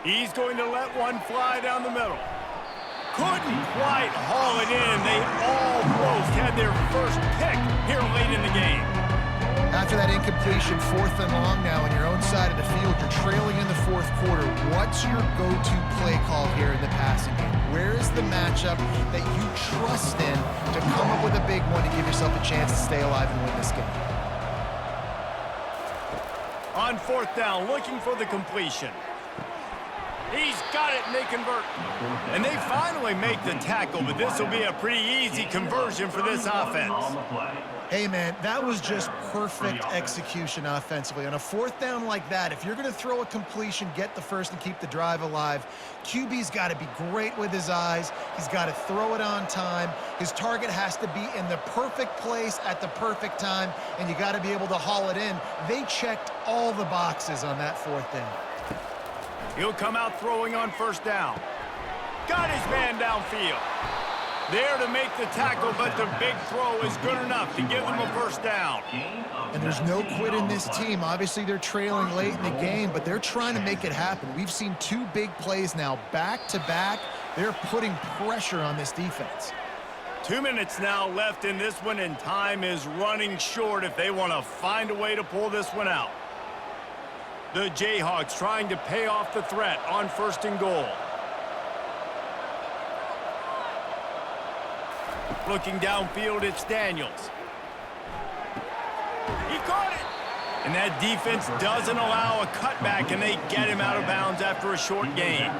He's going to let one fly down the middle. Couldn't quite haul it in. They almost had their first pick here late in the game. After that incompletion, 4th and long now on your own side of the field, you're trailing in the 4th quarter. What's your go-to play call here in the passing game? Where is the matchup that you trust in to come up with a big one to give yourself a chance to stay alive and win this game? On 4th down, looking for the completion. He's got it, and they convert. And they finally make the tackle, but this will be a pretty easy conversion for this offense. Hey, man, that was just perfect execution offensively. On a 4th down like that, if you're going to throw a completion, get the first and keep the drive alive, QB's got to be great with his eyes. He's got to throw it on time. His target has to be in the perfect place at the perfect time, and you got to be able to haul it in. They checked all the boxes on that 4th down. He'll come out throwing on 1st down. Got his man downfield. There to make the tackle, but the big throw is good enough to give them a first down. And there's no quit in this team. Obviously, they're trailing late in the game, but they're trying to make it happen. We've seen 2 big plays now, back-to-back. They're putting pressure on this defense. 2 minutes now left in this one, and time is running short if they want to find a way to pull this one out. The Jayhawks trying to pay off the threat on 1st and goal. Looking downfield, it's Daniels. He caught it! And that defense doesn't allow a cutback, and they get him out of bounds after a short gain.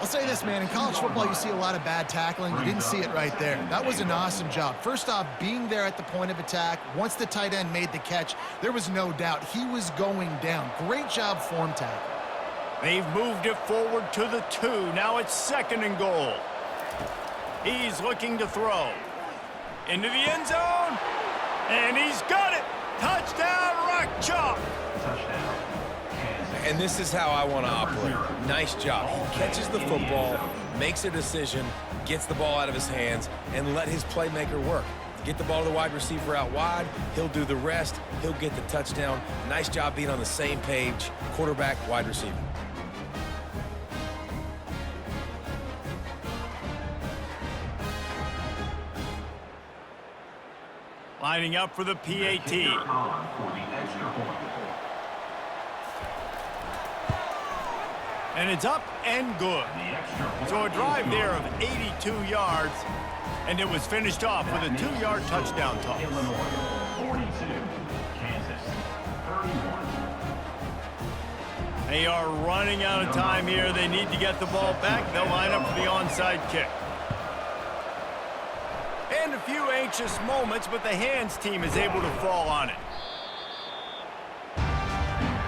I'll say this, man. In college football, you see a lot of bad tackling. You didn't see it right there. That was an awesome job. First off, being there at the point of attack. Once the tight end made the catch, there was no doubt he was going down. Great job form tackle. They've moved it forward to the 2. Now it's 2nd and goal. He's looking to throw. Into the end zone. And he's got it. Touchdown, Rock Chalk. Touchdown. And this is how I want to operate. Nice job. He catches the football, makes a decision, gets the ball out of his hands, and let his playmaker work. Get the ball to the wide receiver out wide. He'll do the rest. He'll get the touchdown. Nice job being on the same page. Quarterback, wide receiver. Lining up for the PAT. On for the extra point. And it's up and good. So a drive there of 82 yards, and it was finished off with a 2-yard touchdown toss. Illinois 42, Kansas 31. They are running out of time here. They need to get the ball back. They'll line up for the onside kick. And a few anxious moments, but the hands team is able to fall on it.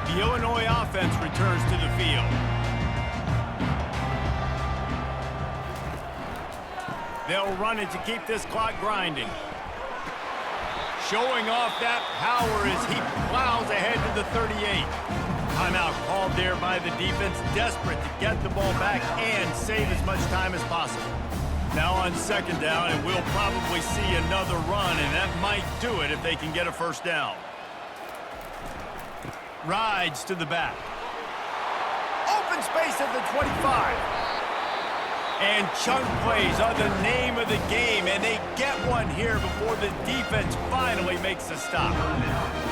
The Illinois offense returns to the field. They'll run it to keep this clock grinding. Showing off that power as he plows ahead to the 38. Timeout called there by the defense, desperate to get the ball back and save as much time as possible. Now on 2nd down, and we'll probably see another run, and that might do it if they can get a first down. Rides to the back. Open space at the 25. And chunk plays are the name of the game, and they get one here before the defense finally makes a stop.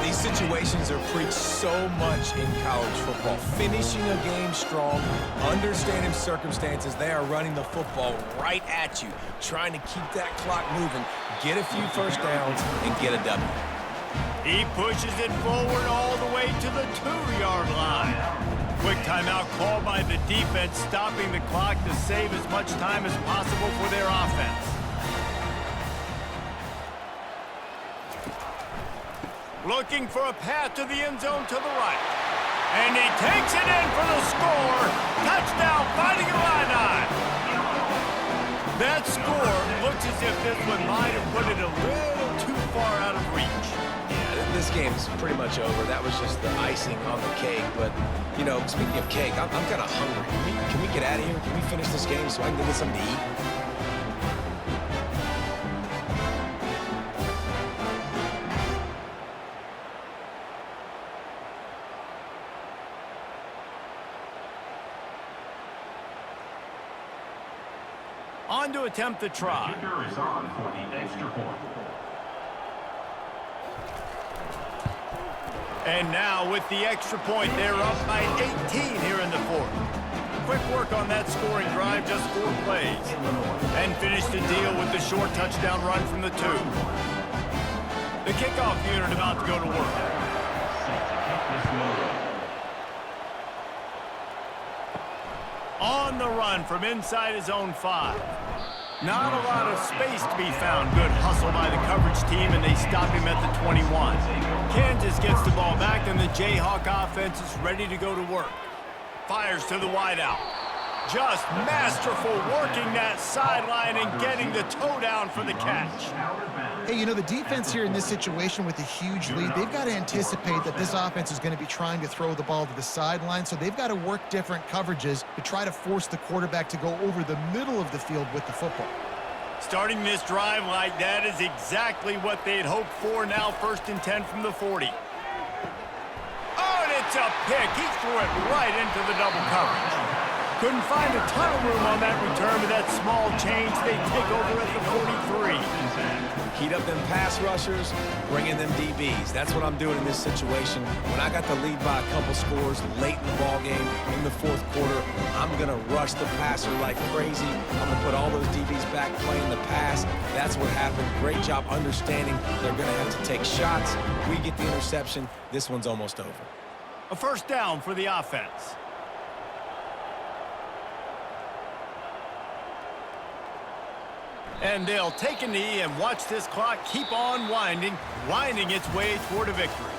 These situations are preached so much in college football. Finishing a game strong, understanding circumstances. They are running the football right at you, trying to keep that clock moving, get a few first downs, and get a W. He pushes it forward all the way to the 2-yard line. Quick timeout called by the defense, stopping the clock to save as much time as possible for their offense. Looking for a path to the end zone to the right. And he takes it in for the score. Touchdown, Fighting Illini. That score looks as if this one might have put it a little too far out of reach. This game's pretty much over. That was just the icing on the cake. But, you know, speaking of cake, I'm kind of hungry. Can we get out of here? Can we finish this game so I can go get something to eat? On to attempt the try. Kicker is on for the extra point. And now with the extra point, they're up by 18 here in the 4th. Quick work on that scoring drive, just 4 plays. And finish the deal with the short touchdown run from the 2. The kickoff unit about to go to work. On the run from inside his own 5. Not a lot of space to be found. Good hustle by the coverage team, and they stop him at the 21. Kansas gets the ball back, and the Jayhawk offense is ready to go to work. Fires to the wideout. Just masterful working that sideline and getting the toe down for the catch. Hey, you know, the defense here in this situation with a huge lead, they've got to anticipate that this offense is going to be trying to throw the ball to the sideline, so they've got to work different coverages to try to force the quarterback to go over the middle of the field with the football. Starting this drive like that is exactly what they'd hoped for. Now 1st and 10 from the 40. Oh, and it's a pick. He threw it right into the double coverage. Couldn't find a ton of room on that return, but that small change, they take over at the 43. Heat up them pass rushers, bring in them DBs. That's what I'm doing in this situation. When I got the lead by a couple scores late in the ball game, in the 4th quarter, I'm going to rush the passer like crazy. I'm going to put all those DBs back playing the pass. That's what happened. Great job understanding they're going to have to take shots. We get the interception. This one's almost over. A 1st down for the offense. And they'll take a knee and watch this clock keep on winding its way toward a victory.